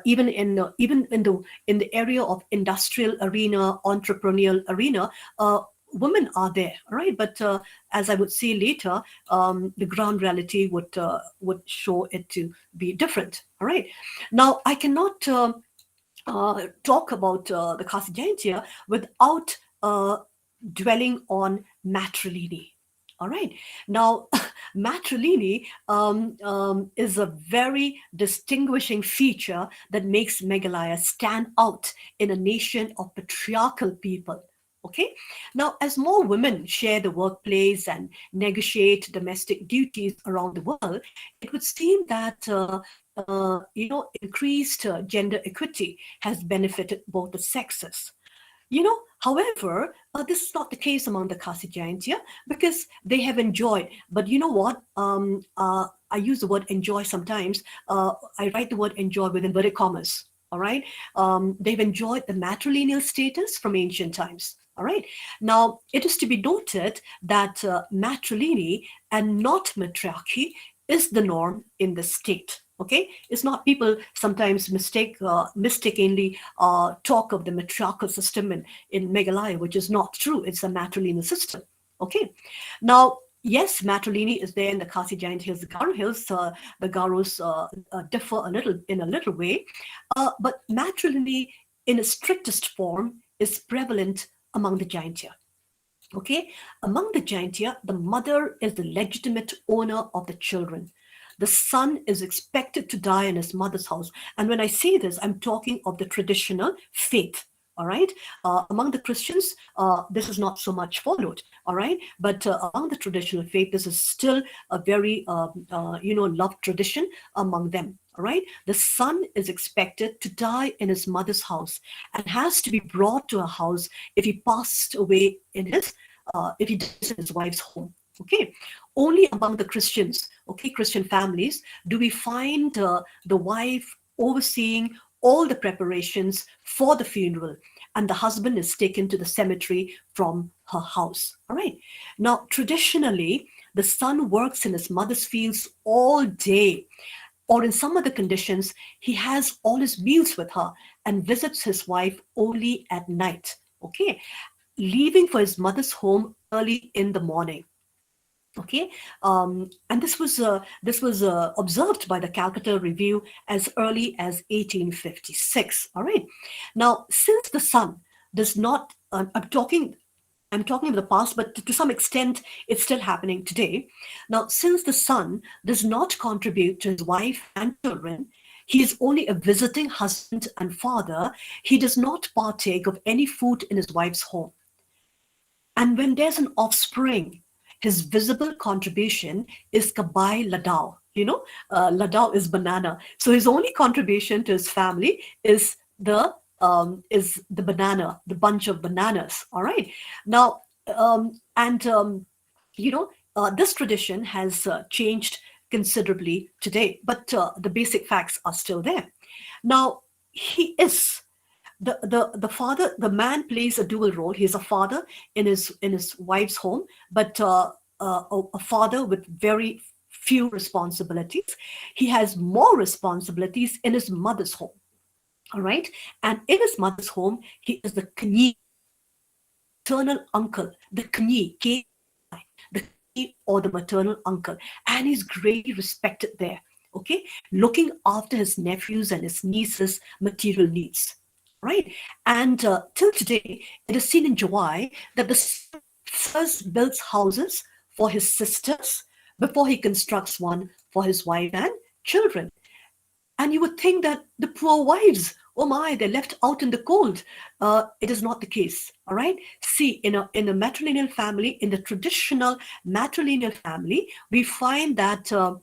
even in the area of industrial arena, entrepreneurial arena, women are there, right? But as I would say later, the ground reality would show it to be different. All right. Now, I cannot talk about the Khasi-Jaintia without dwelling on Matrilineal. All right. Now, Matrilineal is a very distinguishing feature that makes Meghalaya stand out in a nation of patriarchal people. Okay. Now, as more women share the workplace and negotiate domestic duties around the world, it would seem that increased gender equity has benefited both the sexes. However, this is not the case among the Khasi-Jaintia because they have enjoyed. But you know what? I use the word enjoy sometimes. I write the word enjoy with inverted commas. All right. They've enjoyed the matrilineal status from ancient times. All right. Now, it is to be noted that matrilineal and not matriarchy is the norm in the state. Okay, it's not, people sometimes mistakenly talk of the matriarchal system in Meghalaya, which is not true. It's a matrilineal system. Okay, now, yes, matrilineal is there in the Khasi-Giant Hills, the Garo Hills. The Garos differ in a little way, but matrilineal in its strictest form is prevalent among the Giantia. Okay, among the Giantia, the mother is the legitimate owner of the children. The son is expected to die in his mother's house. And when I say this, I'm talking of the traditional faith. all right? Among the Christians, this is not so much followed, all right? But among the traditional faith, this is still a very, loved tradition among them, all right? The son is expected to die in his mother's house and has to be brought to a house if he passed away if he dies in his wife's home. Okay, only among the Christians, okay, Christian families, do we find the wife overseeing all the preparations for the funeral, and the husband is taken to the cemetery from her house. All right. Now, traditionally, the son works in his mother's fields all day, or in some other conditions, he has all his meals with her and visits his wife only at night. Okay, leaving for his mother's home early in the morning. Okay, and this was observed by the Calcutta Review as early as 1856. All right. Now, since the son does not, I'm talking of the past, but to some extent, it's still happening today. Now, since the son does not contribute to his wife and children, he is only a visiting husband and father. He does not partake of any food in his wife's home. And when there's an offspring, his visible contribution is kabai ladao. Ladao is banana. So his only contribution to his family is the banana, the bunch of bananas. All right. Now, this tradition has changed considerably today, but the basic facts are still there. Now, he is the father. The man plays a dual role. He's a father in his wife's home, but a father with very few responsibilities. He has more responsibilities in his mother's home. All right, and in his mother's home, he is the kni, maternal uncle, the kni, the kni or the maternal uncle, and he's greatly respected there. Okay, looking after his nephews and his nieces' material needs. Right, and till today, it is seen in July that the son first builds houses for his sisters before he constructs one for his wife and children. And you would think that the poor wives, oh my, they're left out in the cold. It is not the case. All right. See, in a matrilineal family, in the traditional matrilineal family, we find that the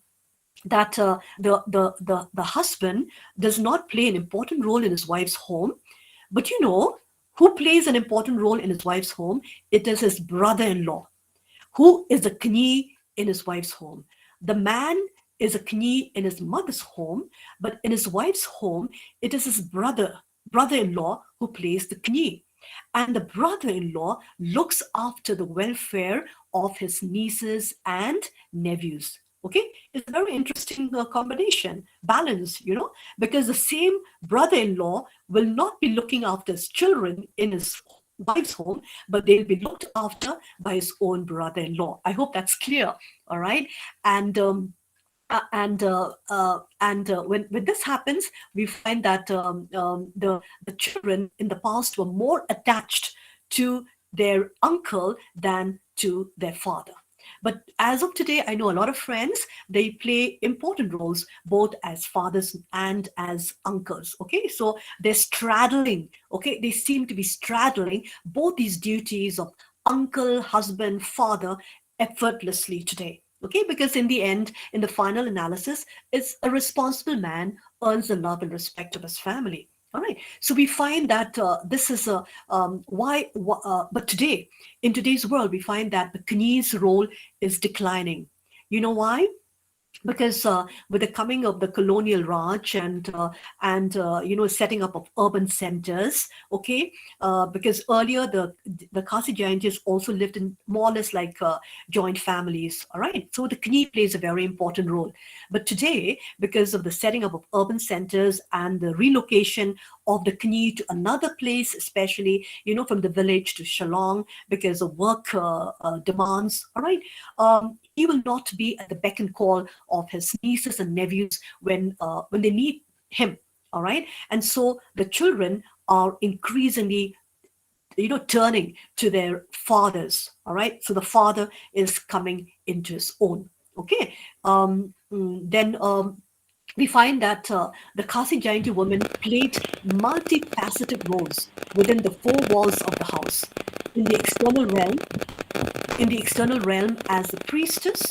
husband does not play an important role in his wife's home. But who plays an important role in his wife's home? It is his brother-in-law, who is a kni in his wife's home. The man is a kni in his mother's home, but in his wife's home, it is his brother-in-law who plays the kni. And the brother-in-law looks after the welfare of his nieces and nephews. Okay, it's a very interesting combination, balance, because the same brother-in-law will not be looking after his children in his wife's home, but they'll be looked after by his own brother-in-law. I hope that's clear. All right, and when this happens, we find that the children in the past were more attached to their uncle than to their father. But as of today, I know a lot of friends, they play important roles both as fathers and as uncles. Okay, so they're straddling, okay, they seem to be straddling both these duties of uncle, husband, father effortlessly today. Okay, because in the end, in the final analysis, it's a responsible man earns the love and respect of his family. All right, so we find that this is a but today, in today's world, we find that the kni's role is declining. You know why? Because with the coming of the colonial Raj and setting up of urban centers, okay, because earlier the Khasi-Jaintias also lived in more or less like joint families, all right, so the kni plays a very important role. But today, because of the setting up of urban centers and the relocation of the kni to another place, especially from the village to Shillong, because of work demands, all right, he will not be at the beck and call of his nieces and nephews when they need him. All right, and so the children are increasingly, turning to their fathers. All right, so the father is coming into his own. Okay, then we find that the Khasi-Jaintia woman played multifaceted roles within the four walls of the house. In the external realm, as a priestess,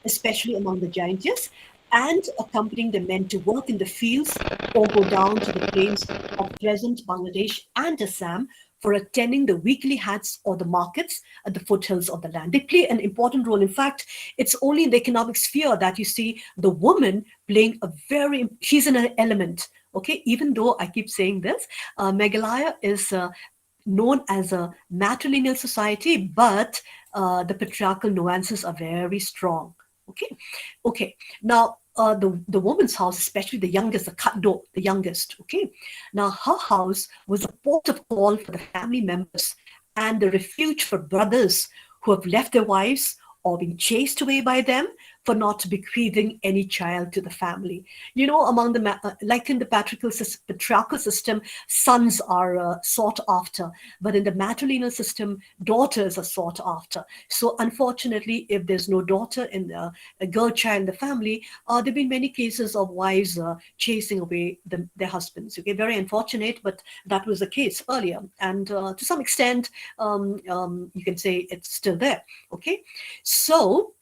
especially among the Giantess, and accompanying the men to work in the fields or go down to the plains of present Bangladesh and Assam for attending the weekly hats or the markets at the foothills of the land. They play an important role. In fact, it's only in the economic sphere that you see the woman playing she's an element. Okay, even though I keep saying this, Meghalaya is known as a matrilineal society, but the patriarchal nuances are very strong. Okay. Now, the woman's house, especially the youngest, the Khatdo, the youngest. Okay. Now, her house was a port of call for the family members and the refuge for brothers who have left their wives or been chased away by them for not bequeathing any child to the family. You know, among the like in the patriarchal system, sons are sought after, but in the matrilineal system, daughters are sought after. So, unfortunately, if there's no daughter in a girl child in the family, there've been many cases of wives chasing away their husbands. Okay, very unfortunate, but that was the case earlier, and to some extent, you can say it's still there. Okay, so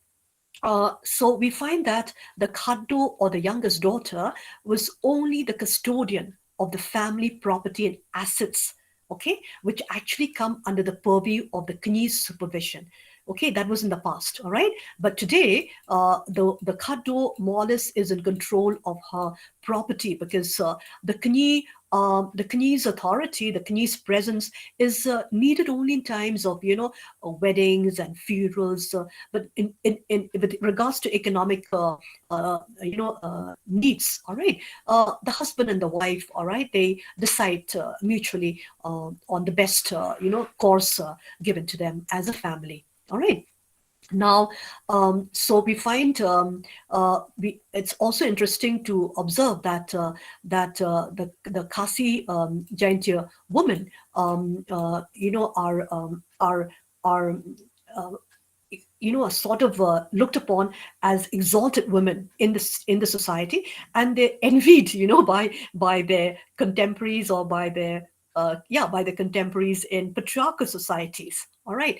we find that the Khaddo, or the youngest daughter, was only the custodian of the family property and assets, okay, which actually come under the purview of the Kni's supervision. Okay, that was in the past, all right? But today, the Khaddo more or less is in control of her property, because the Kni's authority, the Kni's presence is needed only in times of, weddings and funerals. But with regards to economic, needs, all right, the husband and the wife, all right, they decide mutually on the best, course given to them as a family. All right. Now, so we find it's also interesting to observe that the Khasi Jaintia women, are are sort of looked upon as exalted women in the society, and they're envied, by their contemporaries, or by their by the contemporaries in patriarchal societies. All right.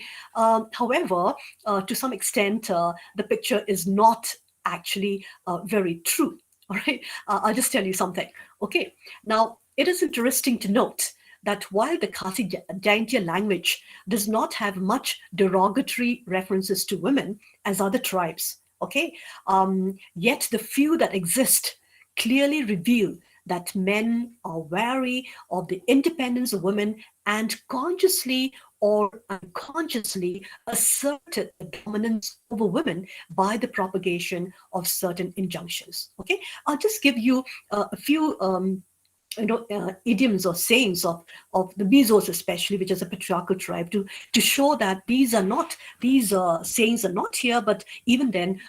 However, to some extent, the picture is not actually very true. All right. I'll just tell you something. Okay. Now, it is interesting to note that while the Khasi-Jaintia language does not have much derogatory references to women as other tribes, okay, yet the few that exist clearly reveal that men are wary of the independence of women and consciously or unconsciously asserted the dominance over women by the propagation of certain injunctions. Okay, I'll just give you a few idioms or sayings of the Mizos, especially, which is a patriarchal tribe, to show that these sayings are not here. But even then,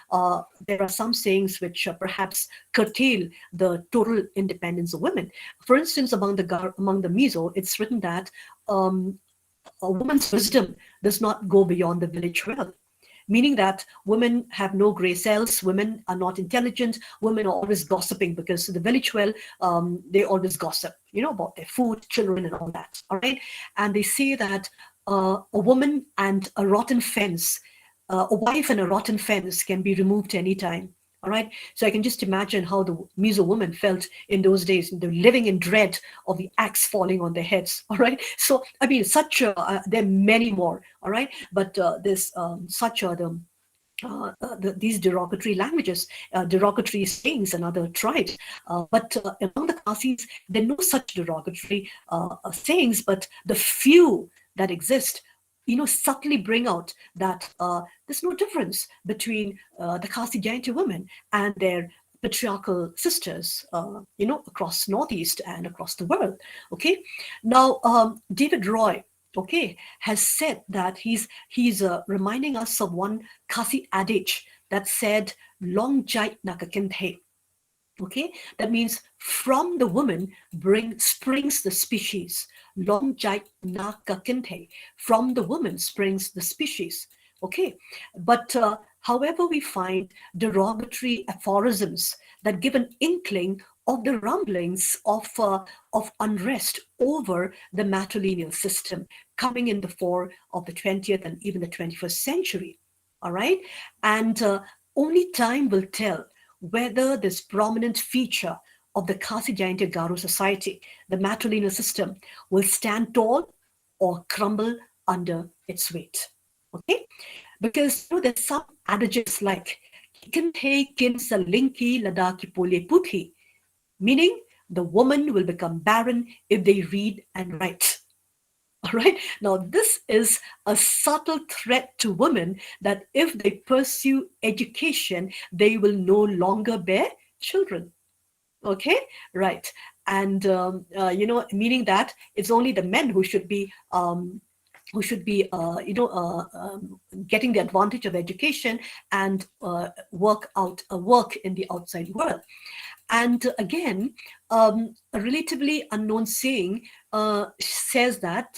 there are some sayings which perhaps curtail the total independence of women. For instance, among the Mizo, it's written that a woman's wisdom does not go beyond the village well, meaning that women have no gray cells, women are not intelligent, women are always gossiping, because the village well, they always gossip, about their food, children, and all that. All right. And they say that a woman and a rotten fence, a wife and a rotten fence can be removed anytime. All right. So I can just imagine how the Mizo women felt in those days. They're living in dread of the axe falling on their heads. All right. So, I mean, there are many more. All right. But such are these derogatory languages, derogatory sayings and other tribes. But among the Khasis, there are no such derogatory sayings, but the few that exist, subtly bring out that there's no difference between the Khasi-Jaintia women and their patriarchal sisters, across Northeast and across the world. Okay. Now, David Roy, okay, has said that he's reminding us of one Khasi adage that said, "Long jait nakakinthe." Okay, that means from the woman springs the species. Long jait nakakinthe. From the woman springs the species. Okay, but however, we find derogatory aphorisms that give an inkling of the rumblings of unrest over the matrilineal system coming in the fore of the 20th and even the 21st century. All right, and only time will tell whether this prominent feature of the Khasi-Jaintia Garo society, the matrilineal system, will stand tall or crumble under its weight. Okay, because there's some adages like "Kikanthe kin sa linki ladaki pole puthi," meaning the woman will become barren if they read and write. All right. Now, this is a subtle threat to women that if they pursue education, they will no longer bear children. Okay, right. And meaning that it's only the men who should be getting the advantage of education and work in the outside world. And again, a relatively unknown saying says that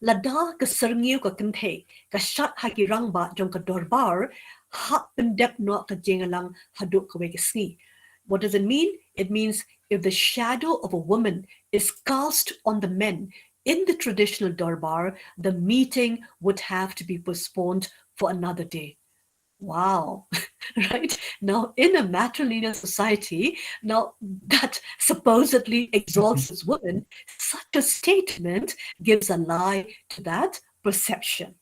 Lada ke serngio ke kenthe ke shat haki rangba jong ke dorbar hak pendep no ke jengalang haduk ke wegesni. What does it mean? It means if the shadow of a woman is cast on the men in the traditional darbar, the meeting would have to be postponed for another day. Wow, right? Now, in a matrilineal society, now that supposedly exalts its women, such a statement gives a lie to that perception.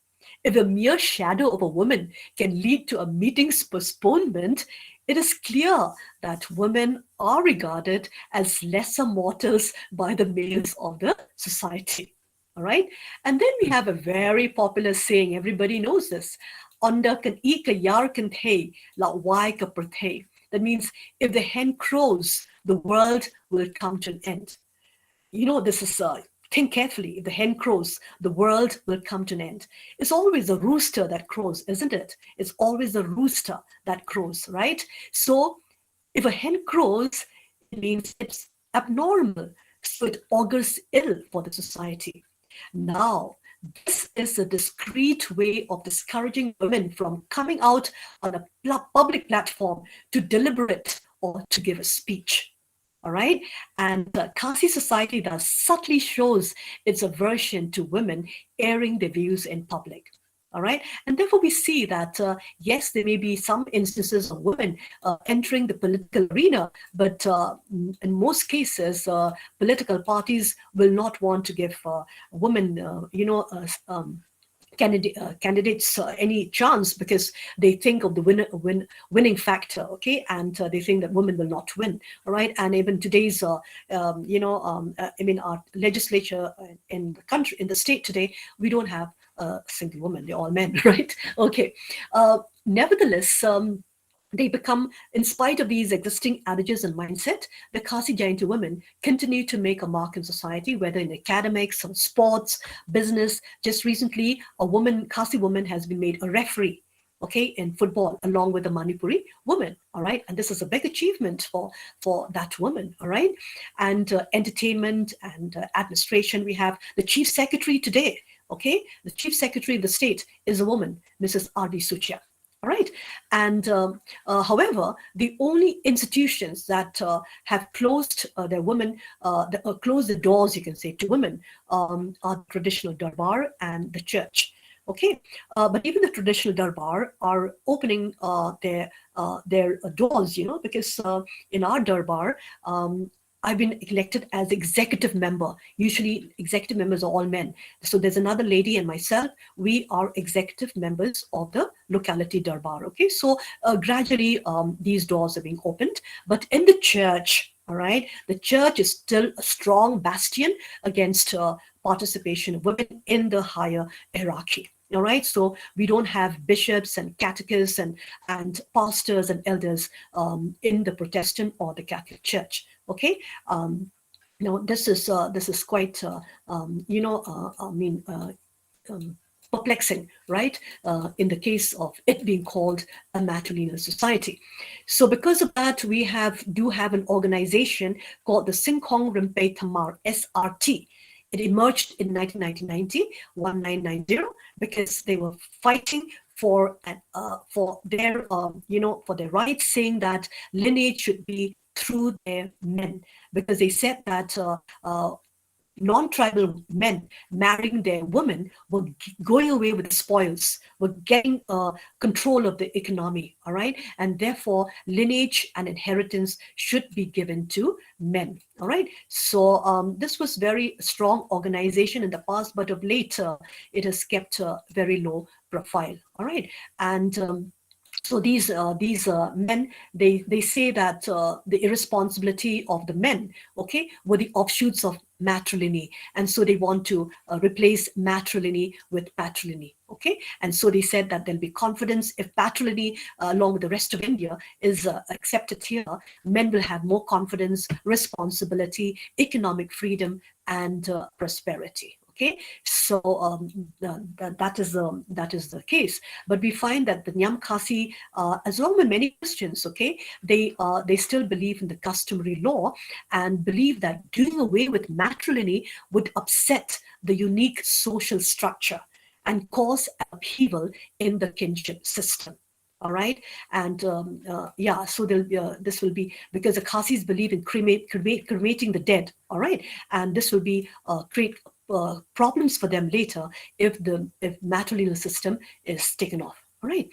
If a mere shadow of a woman can lead to a meeting's postponement, it is clear that women are regarded as lesser mortals by the males of the society. All right. And then we have a very popular saying, everybody knows this. Onda kan I ka yar kan thay, la wai ka prathay. That means if the hen crows, the world will come to an end. This is think carefully. If the hen crows, the world will come to an end. It's always the rooster that crows, isn't it? It's always the rooster that crows, right? So if a hen crows, it means it's abnormal. So it augurs ill for the society. Now, this is a discreet way of discouraging women from coming out on a public platform to deliberate or to give a speech. All right. And the Khasi society thus subtly shows its aversion to women airing their views in public. All right. And therefore, we see that, yes, there may be some instances of women entering the political arena, but in most cases, political parties will not want to give women, candidates any chance because they think of the winning factor, okay, and they think that women will not win. All right, and even today's our legislature in the country, in the state today, we don't have a single woman, they're all men. Right, okay. Nevertheless, they become, in spite of these existing adages and mindset, the Khasi-Jaintia women continue to make a mark in society, whether in academics or sports, business. Just recently, a Khasi woman has been made a referee, okay, in football, along with a Manipuri woman, all right? And this is a big achievement for that woman, all right? And entertainment and administration, we have the chief secretary today, okay? The chief secretary of the state is a woman, Mrs. R.D. Suchia. All right. And however, the only institutions that have closed their women, closed the doors, you can say, to women are the traditional darbar and the church. Okay. But even the traditional darbar are opening their doors, because in our darbar, I've been elected as executive member. Usually executive members are all men. So there's another lady and myself. We are executive members of the locality darbar. Okay, so gradually these doors are being opened. But in the church, all right, the church is still a strong bastion against participation of women in the higher hierarchy. All right, so we don't have bishops and catechists and pastors and elders in the Protestant or the Catholic Church. Okay, this is quite perplexing, right? In the case of it being called a matrilineal society. So because of that, we do have an organization called the Singkong Rimpe Tamar, SRT. It emerged in 1990, because they were fighting for their for their rights, saying that lineage should be through their men, because they said that non-tribal men marrying their women were going away with the spoils, were getting control of the economy, all right? And therefore, lineage and inheritance should be given to men, all right? So this was very strong organization in the past, but of late, it has kept a very low profile, all right? And so these men, they say that the irresponsibility of the men, okay, were the offshoots of matrilineal, and so they want to replace matrilineal with patrilineal, okay. And so they said that there'll be confidence if patrilineal, along with the rest of India, is accepted here. Men will have more confidence, responsibility, economic freedom, and prosperity. Okay, so that is the case. But we find that the Nyam Khasi, as well as many Christians, okay, they still believe in the customary law and believe that doing away with matrilineal would upset the unique social structure and cause upheaval in the kinship system. All right, and yeah, so this will be because the Khasis believe in cremating the dead. All right, and this will be create problems for them later if matrilineal system is taken off. All right.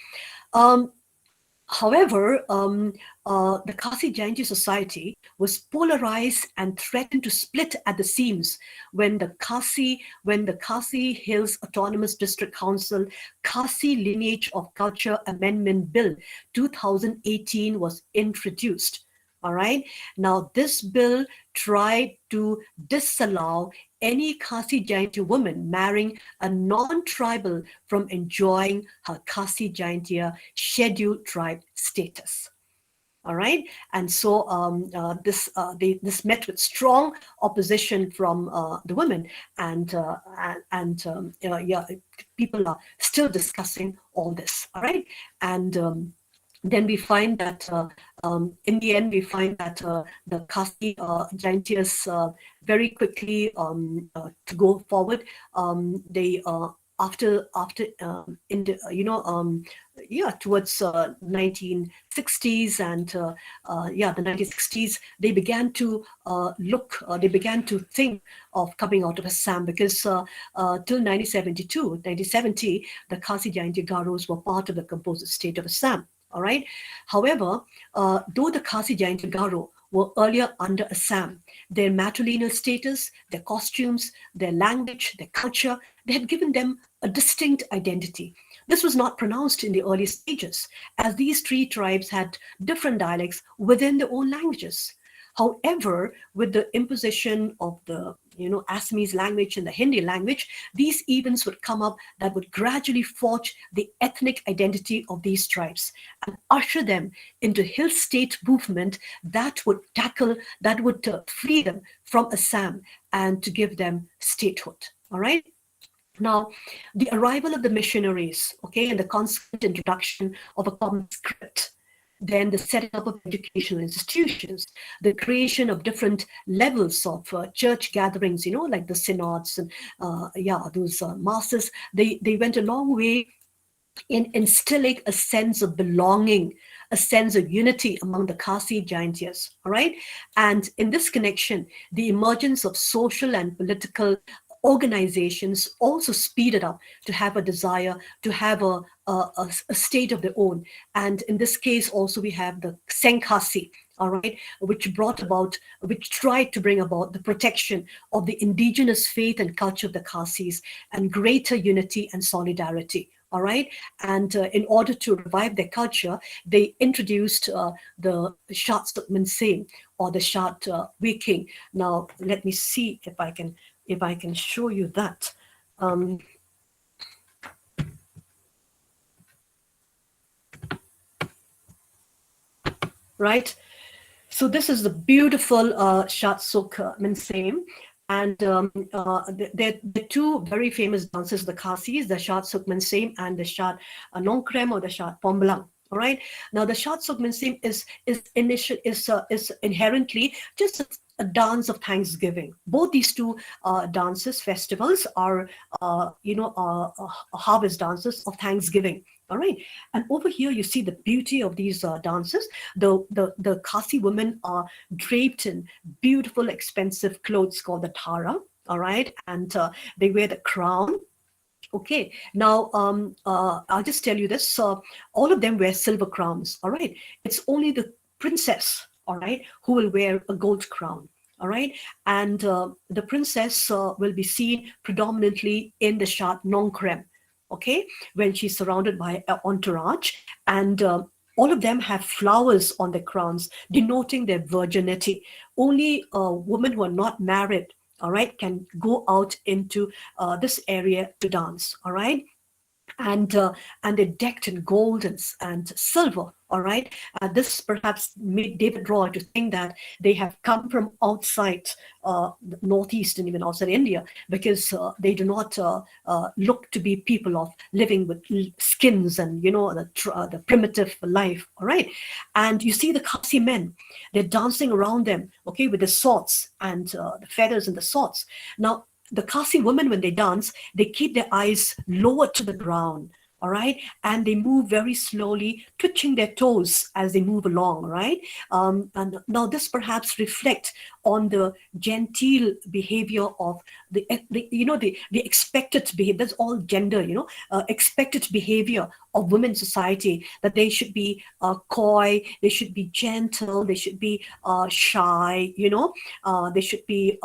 However, the Khasi-Jaintias society was polarized and threatened to split at the seams when the Khasi Hills Autonomous District Council Khasi Lineage of Culture Amendment Bill 2018 was introduced. All right. Now, this bill tried to disallow any Khasi-Jaintia woman marrying a non-tribal from enjoying her Khasi-Jaintia scheduled tribe status. All right, and so this met with strong opposition from the women, and yeah, people are still discussing all this. All right, and then we find that in the end, we find that the Khasi-Jaintias very quickly to go forward. They after in the yeah, towards 1960s and yeah, the 1960s, they began to they began to think of coming out of Assam, because till 1970, the Khasi-Jaintia Garos were part of the composite state of Assam. All right. However, though the Khasi-Jaintia Garo were earlier under Assam, their matrilineal status, their costumes, their language, their culture, they had given them a distinct identity. This was not pronounced in the early stages, as these three tribes had different dialects within their own languages. However, with the imposition of the Assamese language and the Hindi language, these events would come up that would gradually forge the ethnic identity of these tribes and usher them into hill state movement that would free them from Assam and to give them statehood. All right. Now, the arrival of the missionaries, okay, and the consequent introduction of a common script, then the setting up of educational institutions, the creation of different levels of church gatherings, like the synods and yeah, those masses, they went a long way in instilling a sense of belonging, a sense of unity among the Khasi-Jaintias, all right? And in this connection, the emergence of social and political organizations also speeded up to have a desire to have a state of their own. And in this case, also we have the Khasi, all right, which tried to bring about the protection of the indigenous faith and culture of the Khasis and greater unity and solidarity. All right, and in order to revive their culture, they introduced the Shat Sukman Singh, or the Shat Waking. Now, let me see if I can show you that. Right. So this is the beautiful Shat Sukman Singh. And they're two very famous dancers, the Khasis, the Shat Sukman Singh and the Shat Nonkrem or the Shat Pombalang. All right. Now the Shat Sukman Singh is inherently just a dance of thanksgiving. Both these two dances, festivals, are harvest dances of thanksgiving. All right, and over here you see the beauty of these dances. The Khasi women are draped in beautiful, expensive clothes called the tara. All right, and they wear the crown. Okay, now I'll just tell you this. All of them wear silver crowns. All right, it's only the princess, all right, who will wear a gold crown. All right, and the princess will be seen predominantly in the shot non-creme. Okay, when she's surrounded by an entourage, and all of them have flowers on their crowns, denoting their virginity. Only women who are not married, all right, can go out into this area to dance. All right, and they're decked in gold and silver. All right, this perhaps made David Roy to think that they have come from outside the northeast and even outside India, because they do not look to be people of living with skins and the primitive life. All right, and you see the Khasi men, they're dancing around them, okay, with the swords and the feathers and the swords. Now the Khasi women, when they dance, they keep their eyes lowered to the ground, all right, and they move very slowly, twitching their toes as they move along, right? And now this perhaps reflect on the genteel behavior of the expected behavior. That's all gender, expected behavior of women society, that they should be coy, they should be gentle, they should be shy, they should be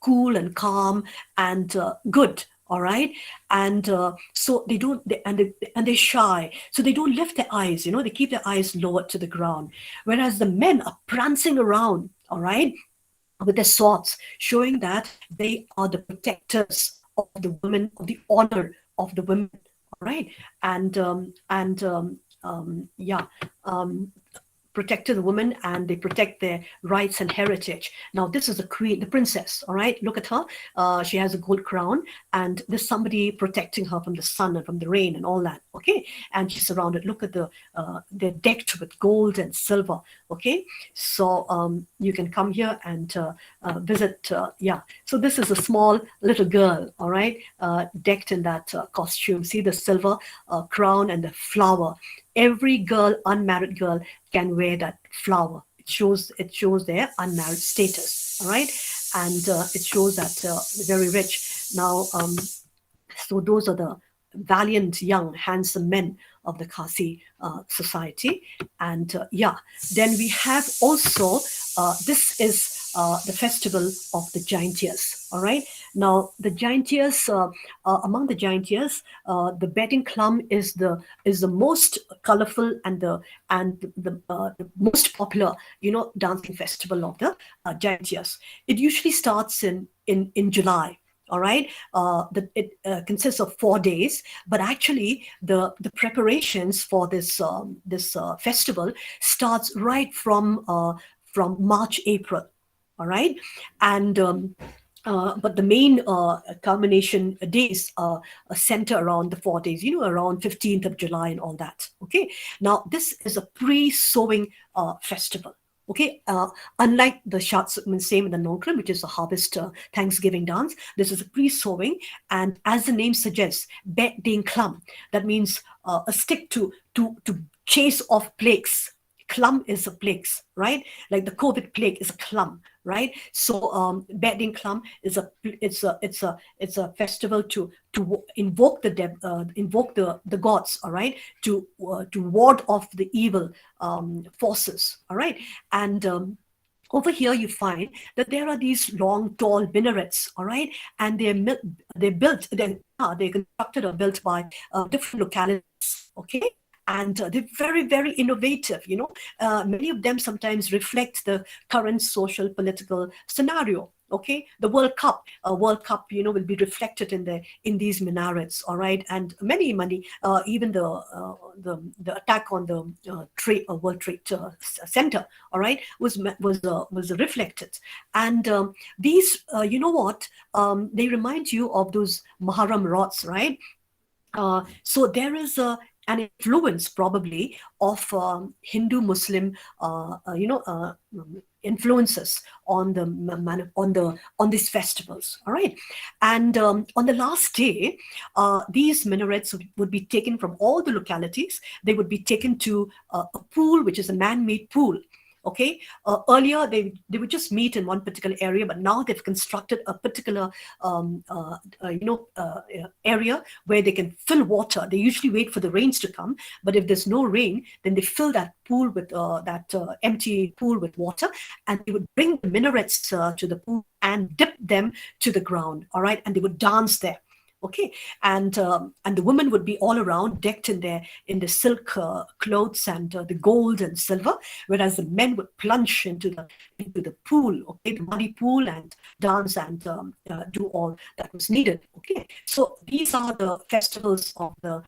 cool and calm and good. All right, and so they don't, and they're shy, so they don't lift their eyes. They keep their eyes lowered to the ground. Whereas the men are prancing around, all right, with their swords, showing that they are the protectors of the women, of the honor of the women. All right, protected the women, and they protect their rights and heritage. Now this is the queen, the princess. All right, look at her. She has a gold crown, and there's somebody protecting her from the sun and from the rain and all that. Okay, and she's surrounded. Look at they're decked with gold and silver. Okay, so you can come here and visit. So this is a small little girl. All right, decked in that costume. See the silver crown and the flower. Every girl, unmarried girl, can wear that flower. It shows their unmarried status. All right, and it shows that they're very rich. Now, so those are the valiant, young, handsome men of the Khasi society. And then we have also this is the festival of the Jaintias. All right. Now the Jaintias, among the Jaintias, the bedding clum is the most colorful and the most popular dancing festival of the Jaintias. It usually starts in July. All right, it consists of 4 days, but actually the preparations for this festival starts right from March, April. All right, and but the main culmination days center around the 4 days, around 15th of July and all that. Okay, now this is a pre-sowing festival. Okay, unlike the same in the Nonconventional, which is a harvest Thanksgiving dance, this is a pre-sowing, and as the name suggests, bet ding clum. That means a stick to chase off plagues. Clum is a plagues, right? Like the COVID plague is a clum, right? So bedding clum is it's a festival to invoke the gods, all right, to ward off the evil forces, all right, and over here you find that there are these long, tall minarets, all right, and they're constructed or built by different localities, okay. And they're very, very innovative. Many of them sometimes reflect the current social political scenario. Okay, the World Cup, will be reflected in these minarets. All right, and many, even the attack on the World Trade Center. All right, was reflected, and these, they remind you of those Muharram rots, right? So there is an influence probably of Hindu-Muslim, influences on on these festivals. All right, and on the last day, these minarets would be taken from all the localities. They would be taken to a pool, which is a man-made pool. Okay, earlier they would just meet in one particular area, but now they've constructed a particular area where they can fill water. They usually wait for the rains to come, but if there's no rain, then they fill that pool with that empty pool with water, and they would bring the minarets to the pool and dip them to the ground. All right, and they would dance there. Okay, and the women would be all around, decked in the silk clothes and the gold and silver, whereas the men would plunge into the pool, okay, the muddy pool, and dance and do all that was needed. Okay, so these are the festivals of the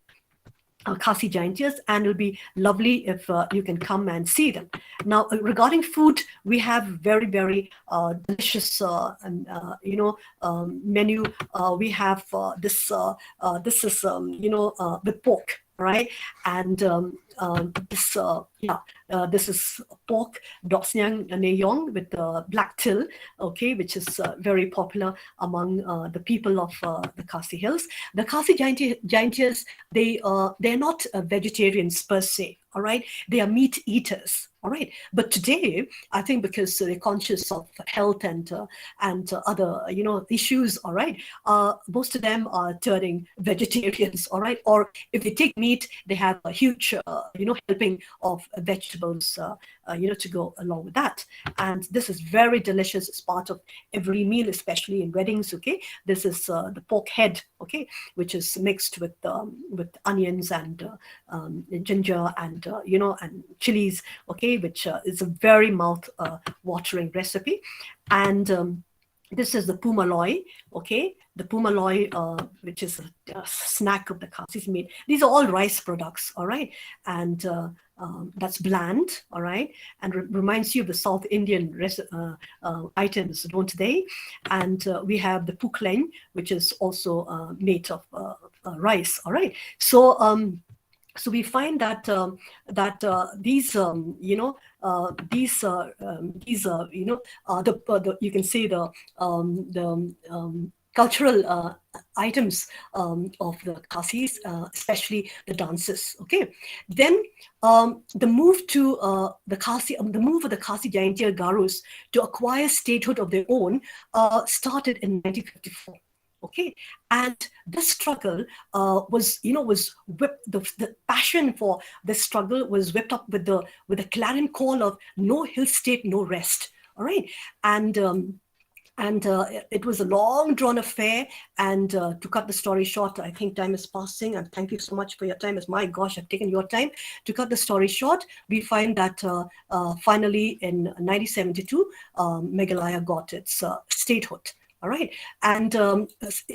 Khasi-Jaintias, and it'll be lovely if you can come and see them. Now, regarding food, we have very, very delicious menu. We have this is with pork, right? And this is pork dosnyang neyong with black till, okay, which is very popular among the people of the Khasi Hills. The Khasi-Jaintias, they're not vegetarians per se. All right, they are meat eaters. All right, but today I think because they're conscious of health and other issues. All right, most of them are turning vegetarians. All right, or if they take meat, they have a huge helping of vegetables to go along with that. And this is very delicious. It's part of every meal, especially in weddings. Okay, this is the pork head. Okay, which is mixed with onions and ginger and and chilies. Okay, which is a very mouth-watering recipe. And this is the pumaloi, okay? The pumaloi, which is a snack of the Khasis made. These are all rice products, all right? And that's bland, all right? And reminds you of the South Indian items, don't they? And we have the pukleng, which is also made of rice, all right? So we find that these you can say the cultural items of the Khasis, especially the dances. Okay, then the move of the Khasi Jaintia Garus to acquire statehood of their own started in 1954. Okay, and this struggle was whipped. The passion for this struggle was whipped up with the clarion call of "No hill state, no rest." All right, and it was a long drawn affair. And to cut the story short, I think time is passing, and thank you so much for your time. As my gosh, I've taken your time. To cut the story short, we find that finally in 1972, Meghalaya got its statehood. All right, and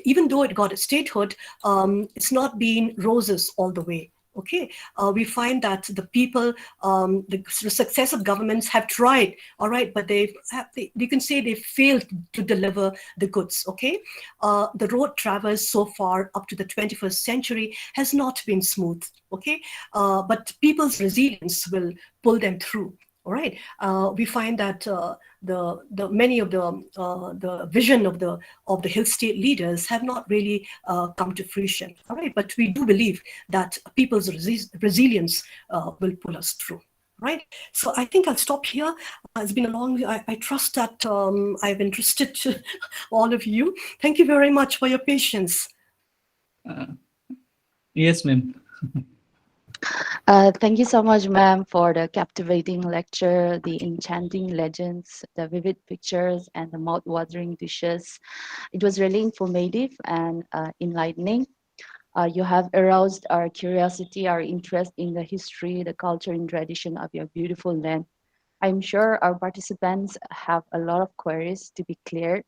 even though it got a statehood, it's not been roses all the way. Okay, we find that the people, the successive governments have tried, all right, but you can say they failed to deliver the goods. Okay, the road traversed so far up to the 21st century has not been smooth. Okay, but people's resilience will pull them through. All right, we find that the many of the vision of the hill state leaders have not really come to fruition. All right, but we do believe that people's resilience will pull us through. Right, so I think I'll stop here. It's been a long. I trust that I've interested all of you. Thank you very much for your patience. Yes, ma'am. Thank you so much, ma'am, for the captivating lecture, the enchanting legends, the vivid pictures, and the mouth-watering dishes. It was really informative and enlightening. You have aroused our curiosity, our interest in the history, the culture, and tradition of your beautiful land. I'm sure our participants have a lot of queries to be cleared.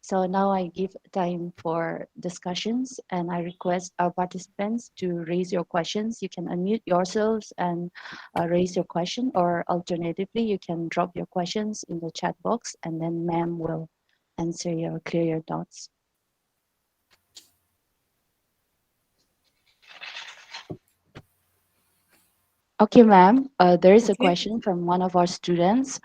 So now I give time for discussions, and I request our participants to raise your questions. You can unmute yourselves and raise your question, or alternatively, you can drop your questions in the chat box, and then ma'am will clear your thoughts. Okay, ma'am. There is a Okay. question from one of our students.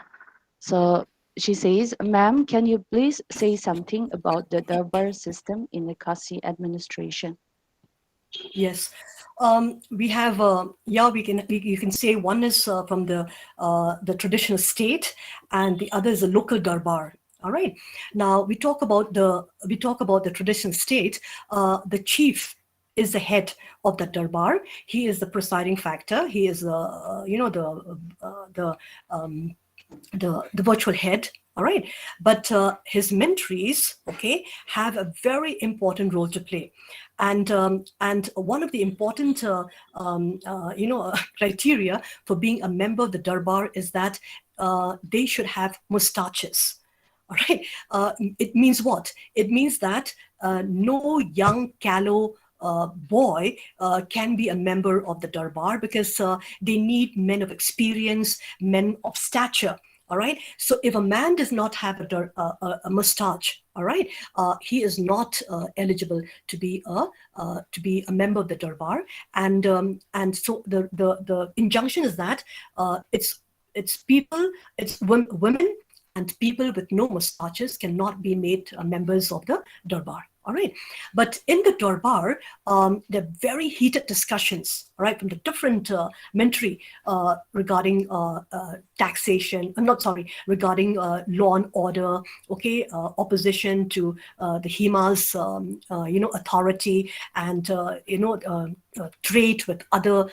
So she says, ma'am, can you please say something about the Darbar system in the Khasi administration? Yes. We have, yeah, you can say one is from the traditional state, and the other is the local darbar. All right. Now we talk about the traditional state. The chief is the head of the darbar. He is the presiding factor. He is um, the virtual head. All right. But his mentorees, okay, have a very important role to play. And one of the important criteria for being a member of the darbar is that they should have mustaches. All right. It means what? It means that no young callow boy can be a member of the darbar, because they need men of experience, men of stature. All right. So if a man does not have a mustache, all right, he is not eligible to be a member of the darbar. And so the injunction is that it's people, women and people with no mustaches cannot be made members of the darbar. All right. But in the darbar, there are very heated discussions, all right, from the different mentary regarding taxation. I'm not sorry, regarding law and order, okay, opposition to the Himalayas, authority, and trade with other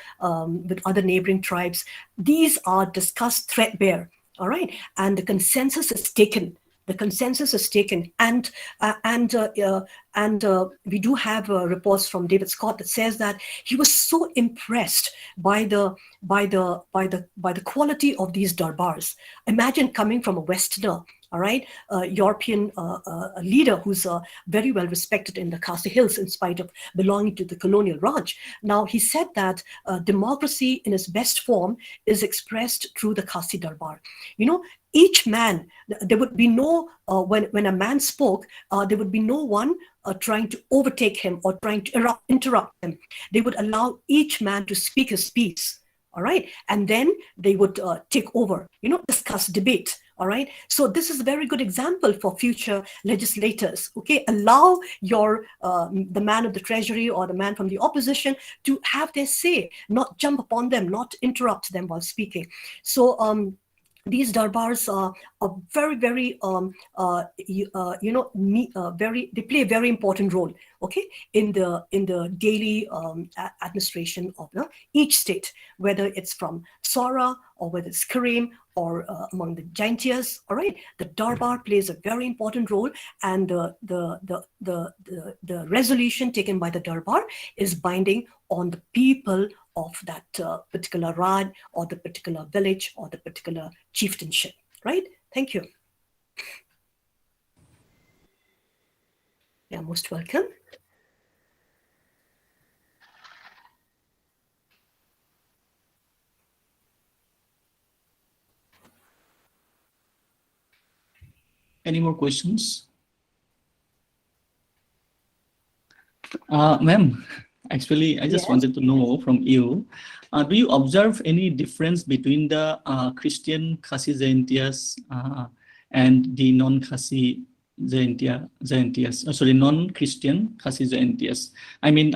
neighboring tribes. These are discussed threadbare. All right. And the consensus is taken. The consensus is taken, and we do have reports from David Scott that says that he was so impressed by the quality of these darbars. Imagine coming from a Westerner, all right, European leader who's very well respected in the Khasi Hills in spite of belonging to the colonial Raj. Now, he said that democracy in its best form is expressed through the Khasi Darbar. You know, each man, there would be no, when a man spoke, there would be no one trying to overtake him or trying to interrupt him. They would allow each man to speak his piece. All right. And then they would take over, discuss, debate. All right. So this is a very good example for future legislators. Okay. Allow the man of the treasury or the man from the opposition to have their say, not jump upon them, not interrupt them while speaking. So, these darbars are very, very, they play a very important role, okay, in the daily administration of each state, whether it's from Sora or whether it's Kareem or among the Jaintias. All right, the darbar plays a very important role, and the resolution taken by the darbar is binding on the people of that particular Raj or the particular village or the particular chieftainship, right? Thank you. Yeah, most welcome. Any more questions? Ma'am, actually, I just Yes. wanted to know from you, do you observe any difference between the Christian Khasi-Jaintias and the non-Khasi Jaintias? Sorry, non-Christian Khasi-Jaintias. I mean,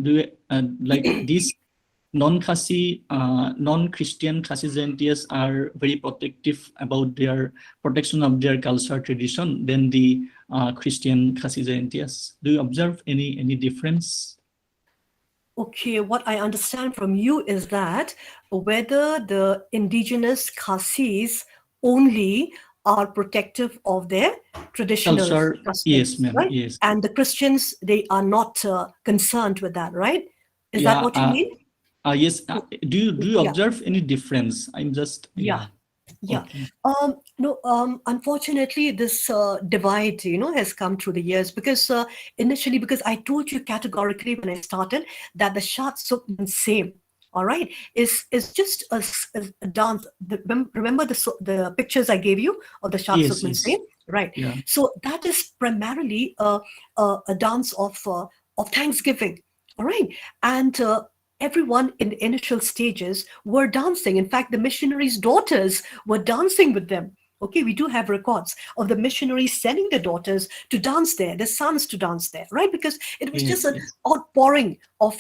do you, like these non-Christian Khasi-Jaintias are very protective about their protection of their culture tradition than the Christian Khasi-Jaintias. Do you observe any difference? Okay, what I understand from you is that whether the indigenous Khasis only are protective of their traditional Culture, yes, customs, ma'am, right? yes. And the Christians, they are not concerned with that, right? Is that Yeah, what you mean? yes. Do you Yeah, observe any difference? I'm just, yeah. yeah, Yeah. okay. No, unfortunately, this divide, has come through the years, because initially, because I told you categorically when I started that the Shat Suk same, all right, is just a dance. Remember the pictures I gave you of the Shat Yes, Sukman yes, same, right? yeah, So that is primarily a dance of Thanksgiving, all right, and everyone in the initial stages were dancing. In fact, the missionaries' daughters were dancing with them. Okay, we do have records of the missionaries sending their daughters to dance there, their sons to dance there, right? Because it was just Yes, an yes, outpouring of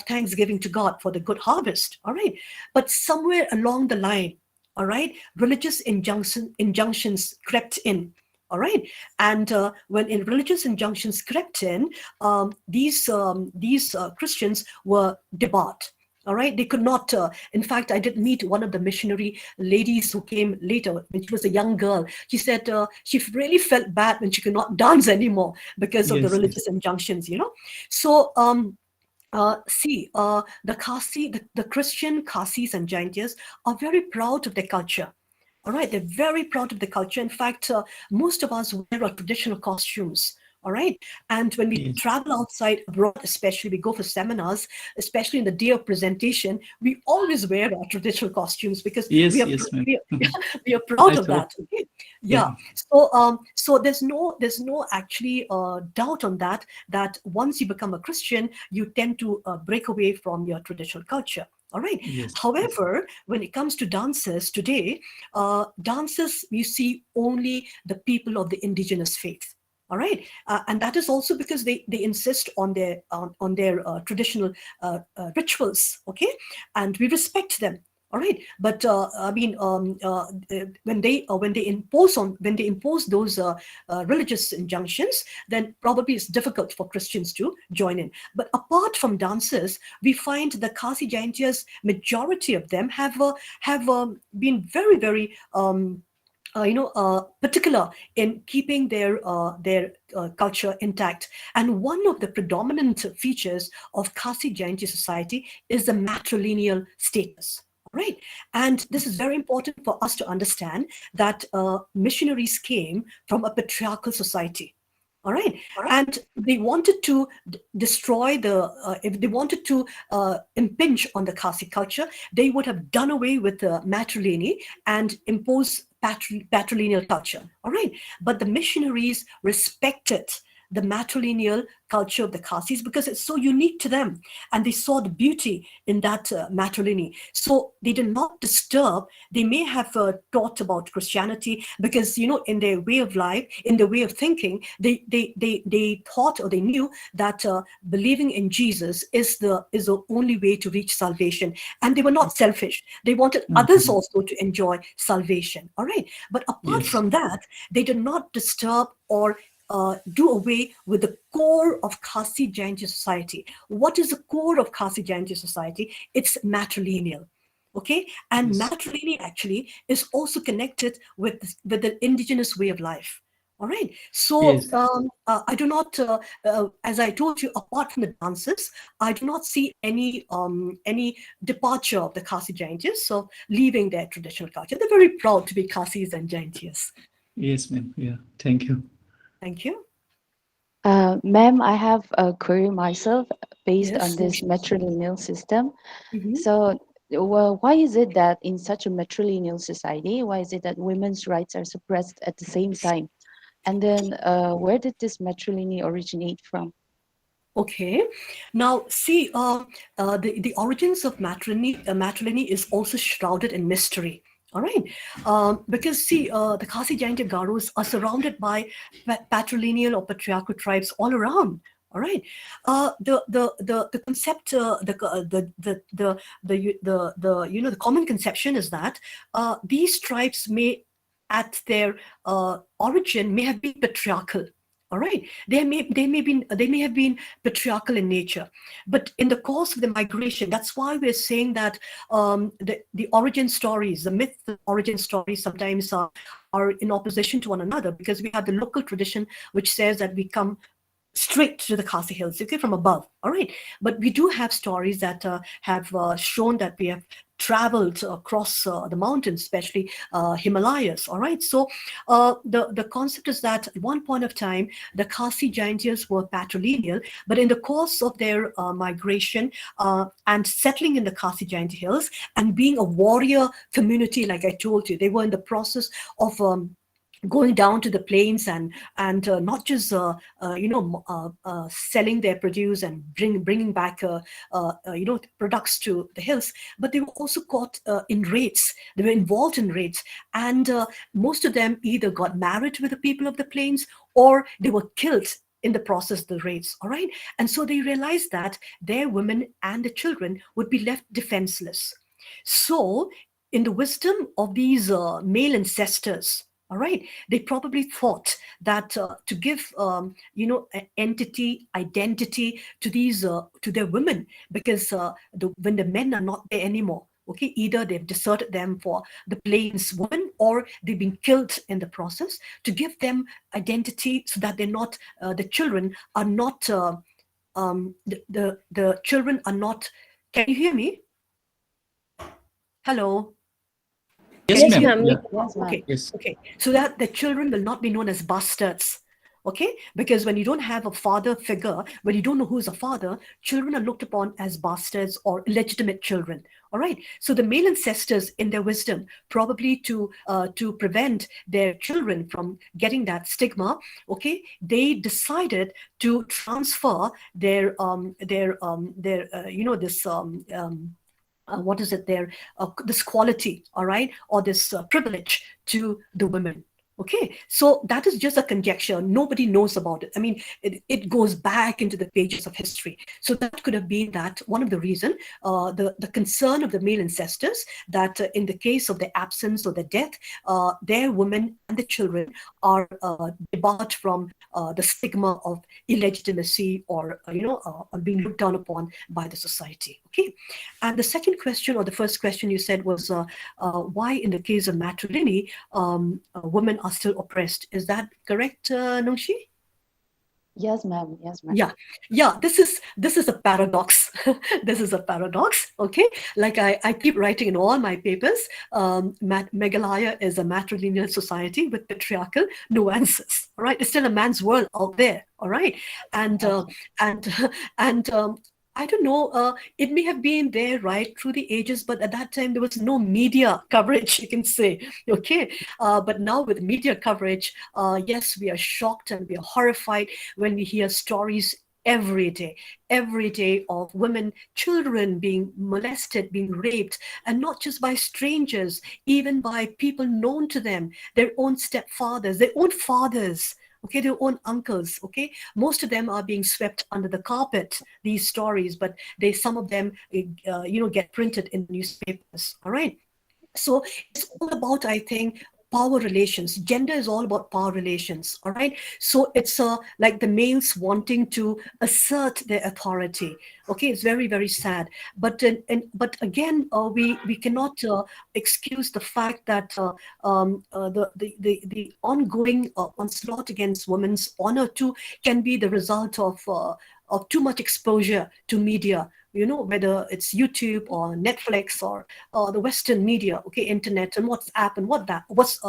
thanksgiving to God for the good harvest, all right? But somewhere along the line, all right, religious injunctions crept in, all right? And when in religious injunctions crept in, these Christians were debarred. All right, they could not. In fact, I did meet one of the missionary ladies who came later when she was a young girl. She said she really felt bad when she could not dance anymore because of the yes, yes, religious injunctions. So the the Christian Khasis and Jaintias are very proud of their culture. All right, they're very proud of the culture. In fact, most of us wear our traditional costumes. All right, and when we yes, travel outside abroad, especially we go for seminars, especially in the day of presentation, we always wear our traditional costumes because yes, yes, ma'am. we are proud I of thought, that. Okay, yeah, yeah. So there's no actually doubt on that. That once you become a Christian, you tend to break away from your traditional culture. All right. yes, yes, However, when it comes to dances today, dances you see only the people of the indigenous faith. All right, and that is also because they insist on their traditional rituals. Okay, and we respect them. All right, but I mean, when they impose those religious injunctions, then probably it's difficult for Christians to join in. But apart from dances, we find the Khasi-Jaintias, majority of them have been very, very particular in keeping their culture intact. And one of the predominant features of Khasi Jainti society is the matrilineal status. Right, and this is very important for us to understand that missionaries came from a patriarchal society. All right, and they wanted to destroy if they wanted to impinge on the Khasi culture, they would have done away with the matrilineal and impose patrilineal culture. All right, but the missionaries respected the matrilineal culture of the Khasis because it's so unique to them, and they saw the beauty in that matrilineal. So they did not disturb. They may have taught about Christianity because in their way of life, in their way of thinking, they thought or they knew that believing in Jesus is the only way to reach salvation, and they were not selfish. They wanted others mhm, also to enjoy salvation. All right, but apart yes, from that, they did not disturb or do away with the core of Khasi Jainti society. What is the core of Khasi Jainti society? It's matrilineal. Okay, and yes, matrilineal actually is also connected with the indigenous way of life. All right, so yes, I do not, as I told you, apart from the dances, I do not see any departure of the Khasi Giants, so leaving their traditional culture. They're very proud to be Khasis and Giants. yes, ma'am. Yeah, thank you. Thank you. Ma'am, I have a query myself based on Yes. this matrilineal system. Mhm. So, well, why is it that in such a matrilineal society, why is it that women's rights are suppressed at the same time? And then, where did this matrilineal originate from? Okay. Now, see, the origins of matrilineal is also shrouded in mystery. All right, because see, the Khasi Giant Garos are surrounded by patrilineal or patriarchal tribes all around. All right, the concept, the common conception is that these tribes may, at their origin, may have been patriarchal. All right, they may have been patriarchal in nature, but in the course of the migration, that's why we're saying that the origin stories, the myth origin stories, sometimes are in opposition to one another, because we have the local tradition which says that we come straight to the Khasi Hills, okay, from above. All right, but we do have stories that have shown that we have traveled across the mountains, especially Himalayas. All right, so the concept is that at one point of time, the Khasi-Jaintias were patrilineal, but in the course of their migration and settling in the Khasi-Jainti Hills and being a warrior community, like I told you, they were in the process of going down to the plains and not just selling their produce and bringing back products to the hills, but they were also caught in raids. They were involved in raids, and most of them either got married with the people of the plains or they were killed in the process of the raids. All right, and so they realized that their women and the children would be left defenseless. So in the wisdom of these male ancestors, all right, they probably thought that to give entity, identity to these to their women, because when the men are not there anymore, okay, either they've deserted them for the plains women or they've been killed in the process, to give them identity so that they're not the children are not the children are not. Can you hear me? Hello. Yes, Can you Yes, hear ma'am. ma'am. me? Yeah. Yes, ma'am. Okay, Yes. okay. So that the children will not be known as bastards. Okay, because when you don't have a father figure, when you don't know who's a father, children are looked upon as bastards or illegitimate children. All right. So the male ancestors, in their wisdom, probably to prevent their children from getting that stigma, okay, they decided to transfer what is it there, this quality, all right, or this privilege to the women. Okay, so that is just a conjecture. Nobody knows about it. I mean, it goes back into the pages of history. So that could have been that one of the reason, the concern of the male ancestors, that in the case of the absence or the death, their women and the children are debarred from the stigma of illegitimacy or being looked down upon by the society. Okay, and the second question, or the first question you said, was why in the case of matrilineal, women are still oppressed. Is that correct, Nongshi? Yes, ma'am. Yes, ma'am. Yeah. This is a paradox. This is a paradox. Okay, like I keep writing in all my papers. Meghalaya is a matrilineal society with patriarchal nuances. All right, it's still a man's world out there. All right, and and and I don't know, it may have been there right through the ages, but at that time there was no media coverage, you can say, okay? But now with media coverage, yes, we are shocked and we are horrified when we hear stories every day of women, children being molested, being raped, and not just by strangers, even by people known to them, their own stepfathers, their own fathers, okay, their own uncles. Okay, most of them are being swept under the carpet, these stories, but some of them get printed in newspapers. All right, so it's all about, I think, power relations. Gender is all about power relations. All right, so it's like the males wanting to assert their authority. Okay, it's very sad, but but again, we cannot excuse the fact that the ongoing onslaught against women's honor too can be the result of too much exposure to media, whether it's YouTube or Netflix or the Western media, okay, internet and WhatsApp and what's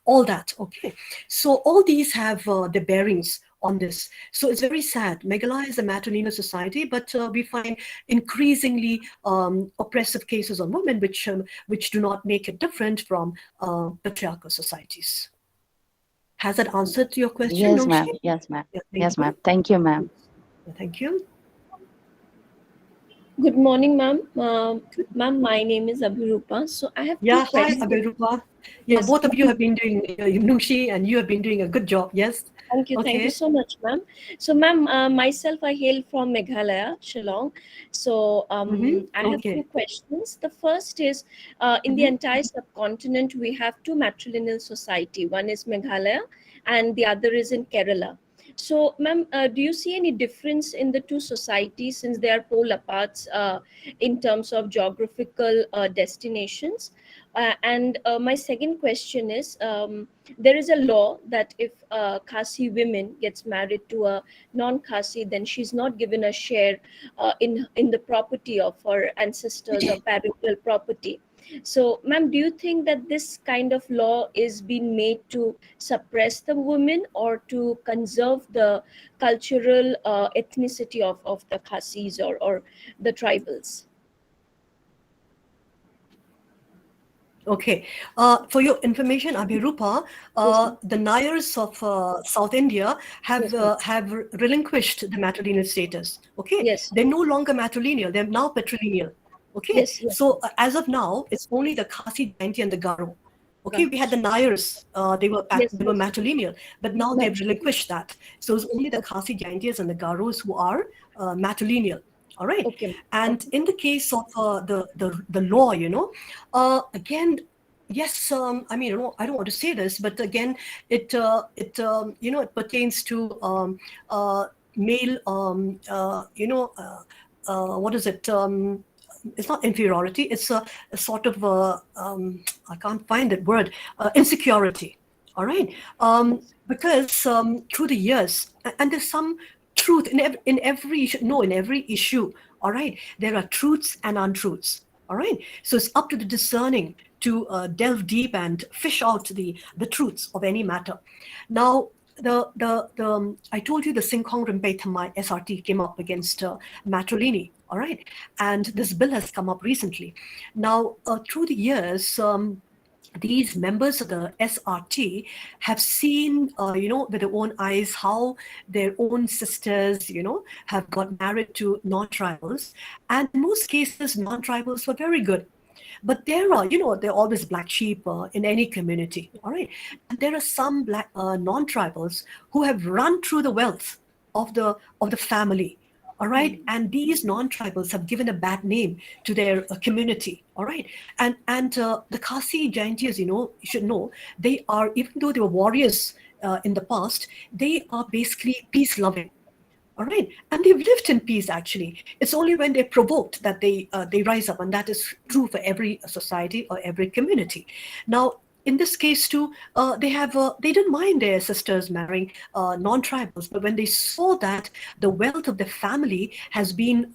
all that, okay. So all these have the bearings on this. So it's very sad. Meghalaya is a matrilineal society, but we find increasingly oppressive cases on women, which do not make it different from patriarchal societies. Has that answered your question, Yes, Nongshi? ma'am. Yes, ma'am. Yeah, Yes, ma'am. Thank you, ma'am. Thank you. Good morning, ma'am. Ma'am, my name is Abhirupa. So I have two Hi, questions. Abhirupa. Yeah, Yes, both of you have been doing, Nungshi and you have been doing a good job, yes? thank you. Thank you Okay. so much, ma'am. So, ma'am, myself, I hail from Meghalaya, Shillong. So, I have Okay. two questions. The first is, in the Mhm. entire subcontinent, we have two matrilineal society. One is Meghalaya, and the other is in Kerala. So, ma'am, do you see any difference in the two societies since they are pole apart in terms of geographical destinations? And my second question is, there is a law that if a Khasi women gets married to a non-Khasi, then she's not given a share in the property of her ancestors or parental property. So, ma'am, do you think that this kind of law is being made to suppress the women or to conserve the cultural ethnicity of the Khasis or the tribals? Okay. For your information, Abhirupa, Yes, ma'am. the Nayars of South India Yes, ma'am. have relinquished the matrilineal status. Okay, Yes. they're no longer matrilineal; they're now patrilineal. Okay, Yes, yes. so as of now, it's only the Khasi-Jaintias and the Garo. Okay, Right. we had the Nayars; Yes, they were yes. matrilineal, but now they've Matrilineal. relinquished that. So it's only the Khasi-Jaintias and the Garos who are matrilineal. All right, Okay. and Okay. in the case of the law, again, yes, I mean, I don't want to say this, but again, it pertains to male, what is it? It's not inferiority. It's a sort of I can't find that word. Insecurity. All right, because through the years, and there's some truth in every issue. No, in every issue. All right, there are truths and untruths. All right, so it's up to the discerning to delve deep and fish out the truths of any matter. Now, I told you the Singkong Rinpoche Thamai SRT came up against Matrilini. All right, and this bill has come up recently. Now, through the years. These members of the SRT have seen, with their own eyes, how their own sisters, have got married to non-tribals, and in most cases, non-tribals were very good. But there are, there are always black sheep in any community, all right? And there are some black non-tribals who have run through the wealth of the family, all right? And these non-tribals have given a bad name to their community, all right? And the Khasi-Jaintias, you should know, they are, even though they were warriors in the past, they are basically peace-loving. All right, and they've lived in peace. Actually, it's only when they're provoked that they rise up, and that is true for every society or every community. Now, in this case too, they didn't mind their sisters marrying non-tribals, but when they saw that the wealth of the family has been,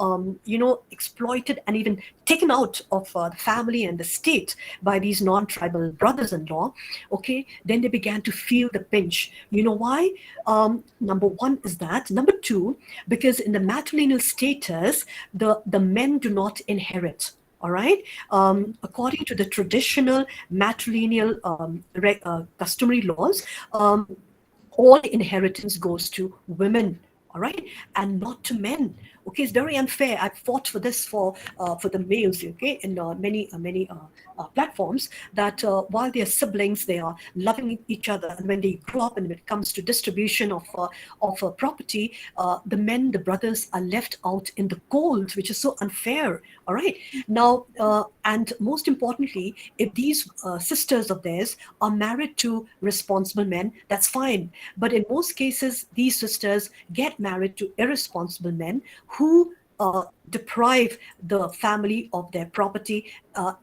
exploited and even taken out of the family and the state by these non-tribal brothers-in-law, okay, then they began to feel the pinch. You know why? Number one is that. Number two, because in the matrilineal status, the men do not inherit. All right. According to the traditional matrilineal customary laws, all inheritance goes to women. All right, and not to men. Okay, it's very unfair. I've fought for this for the males. Okay, in many platforms, that while they are siblings, they are loving each other, and when they grow up and when it comes to distribution of property, the brothers are left out in the cold, which is so unfair. All right, now, and most importantly, if these sisters of theirs are married to responsible men, that's fine. But in most cases, these sisters get married to irresponsible men who deprive the family of their property,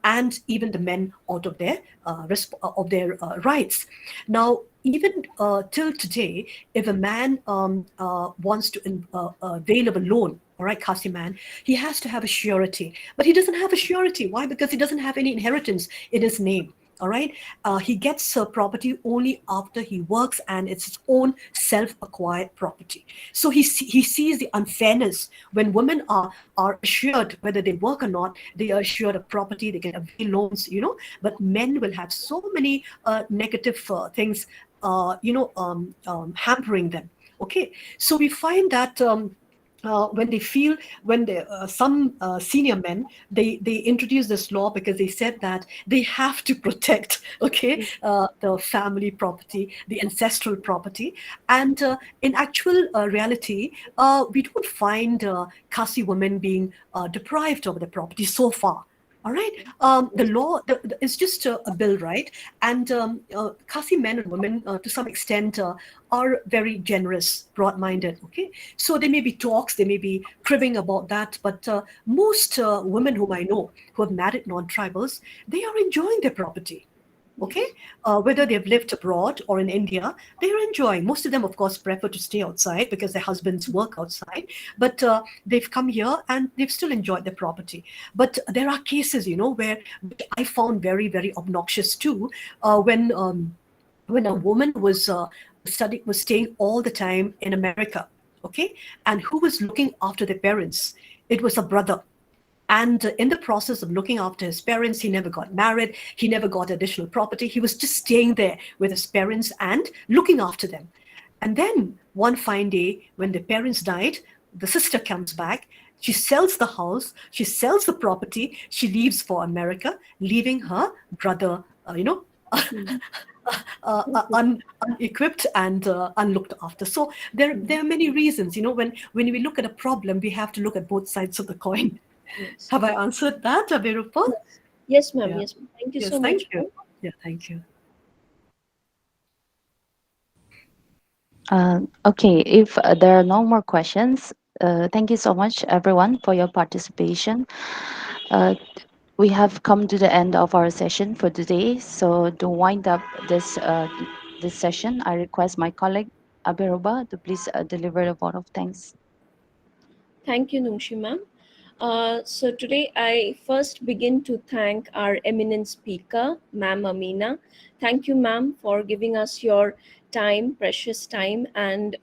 and even the men out of their rights. Now, even till today, if a man wants to avail of a loan, all right, Khasi man, he has to have a surety. But he doesn't have a surety. Why? Because he doesn't have any inheritance in his name. All right, he gets property only after he works, and it's his own self-acquired property. So he sees the unfairness when women are assured, whether they work or not, they are assured of property, they can avail loans, But men will have so many negative things, hampering them. Okay, so we find that. When they feel, when some senior men, they introduced this law because they said that they have to protect, okay, the family property, the ancestral property. And in actual reality, we don't find Khasi women being deprived of their property so far. All right. The law is just a bill, right? And Khasi men and women, to some extent, are very generous, broad-minded. Okay, so there may be talks, there may be cribbing about that, but most women whom I know who have married non-tribals, they are enjoying their property. Okay, whether they've lived abroad or in India, they're enjoying. Most of them, of course, prefer to stay outside because their husbands work outside. But they've come here and they've still enjoyed their property. But there are cases, where which I found very, very obnoxious too, when a woman was staying all the time in America. Okay, and who was looking after their parents? It was a brother. And in the process of looking after his parents, he never got married. He never got additional property. He was just staying there with his parents and looking after them. And then one fine day, when the parents died, the sister comes back. She sells the house. She sells the property. She leaves for America, leaving her brother, unequipped and unlooked after. So there are many reasons. When we look at a problem, we have to look at both sides of the coin. Yes. Have I answered that, Abirupa? Yes, ma'am. Yeah. Yes, ma'am. Thank you Yes, so thank much. you. Yeah, thank you. Okay, if there are no more questions, thank you so much, everyone, for your participation. Uh, we have come to the end of our session for today. So to wind up this session, I request my colleague Abiruba to please deliver the vote of thanks. Thank you, Nungshi ma'am. So today I first begin to thank our eminent speaker, Ma'am Amena. Thank you, ma'am, for giving us your time, precious time, and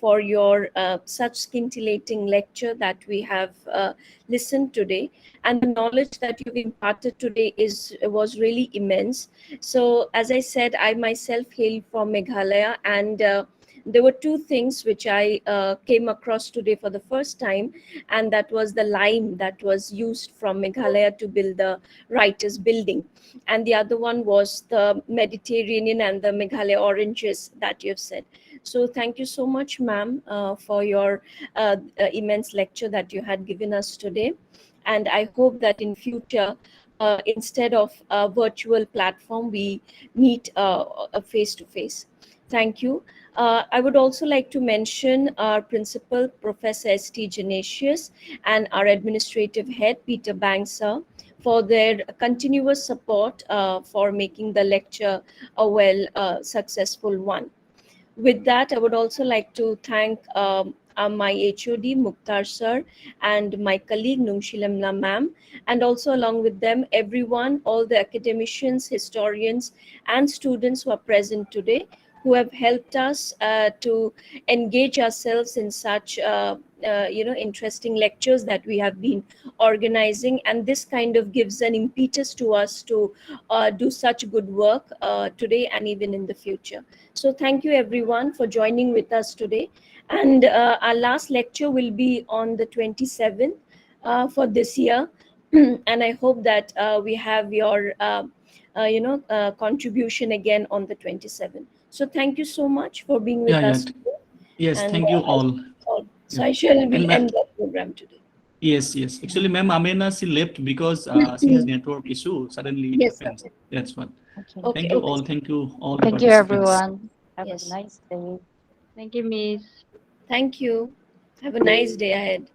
for your such scintillating lecture that we have listened today. And the knowledge that you've imparted today was really immense. So as I said, I myself hail from Meghalaya, and there were two things which I came across today for the first time, and that was the lime that was used from Meghalaya to build the writers' building, and the other one was the Mediterranean and the Meghalaya oranges that you have said. So thank you so much, ma'am, for your immense lecture that you had given us today, and I hope that in future, instead of a virtual platform, we meet face to face. Thank you. I would also like to mention our principal, Professor S.T. Genesius, and our administrative head, Peter Bangsa, for their continuous support for making the lecture a successful one. With that, I would also like to thank my HOD, Mukhtar sir, and my colleague, Nungshilamla ma'am, and also along with them, everyone, all the academicians, historians, and students who are present today, who have helped us to engage ourselves in such interesting lectures that we have been organizing, and this kind of gives an impetus to us to do such good work today and even in the future. So thank you everyone for joining with us today, and our last lecture will be on the 27th for this year and I hope that we have your contribution again on the 27th. So thank you so much for being with Yeah, us today. yes, And thank you all. so Yeah. I shall And be end the program today. yes. Actually, Ma'am Amena, she left because she has network issue. Suddenly it Yes, happens. sir. That's what. Okay. Thank Okay, you okay. all. Thank you all the Thank you, participants. everyone. Have Yes. a nice day. Thank you, Miss. Thank you. Have a nice day ahead.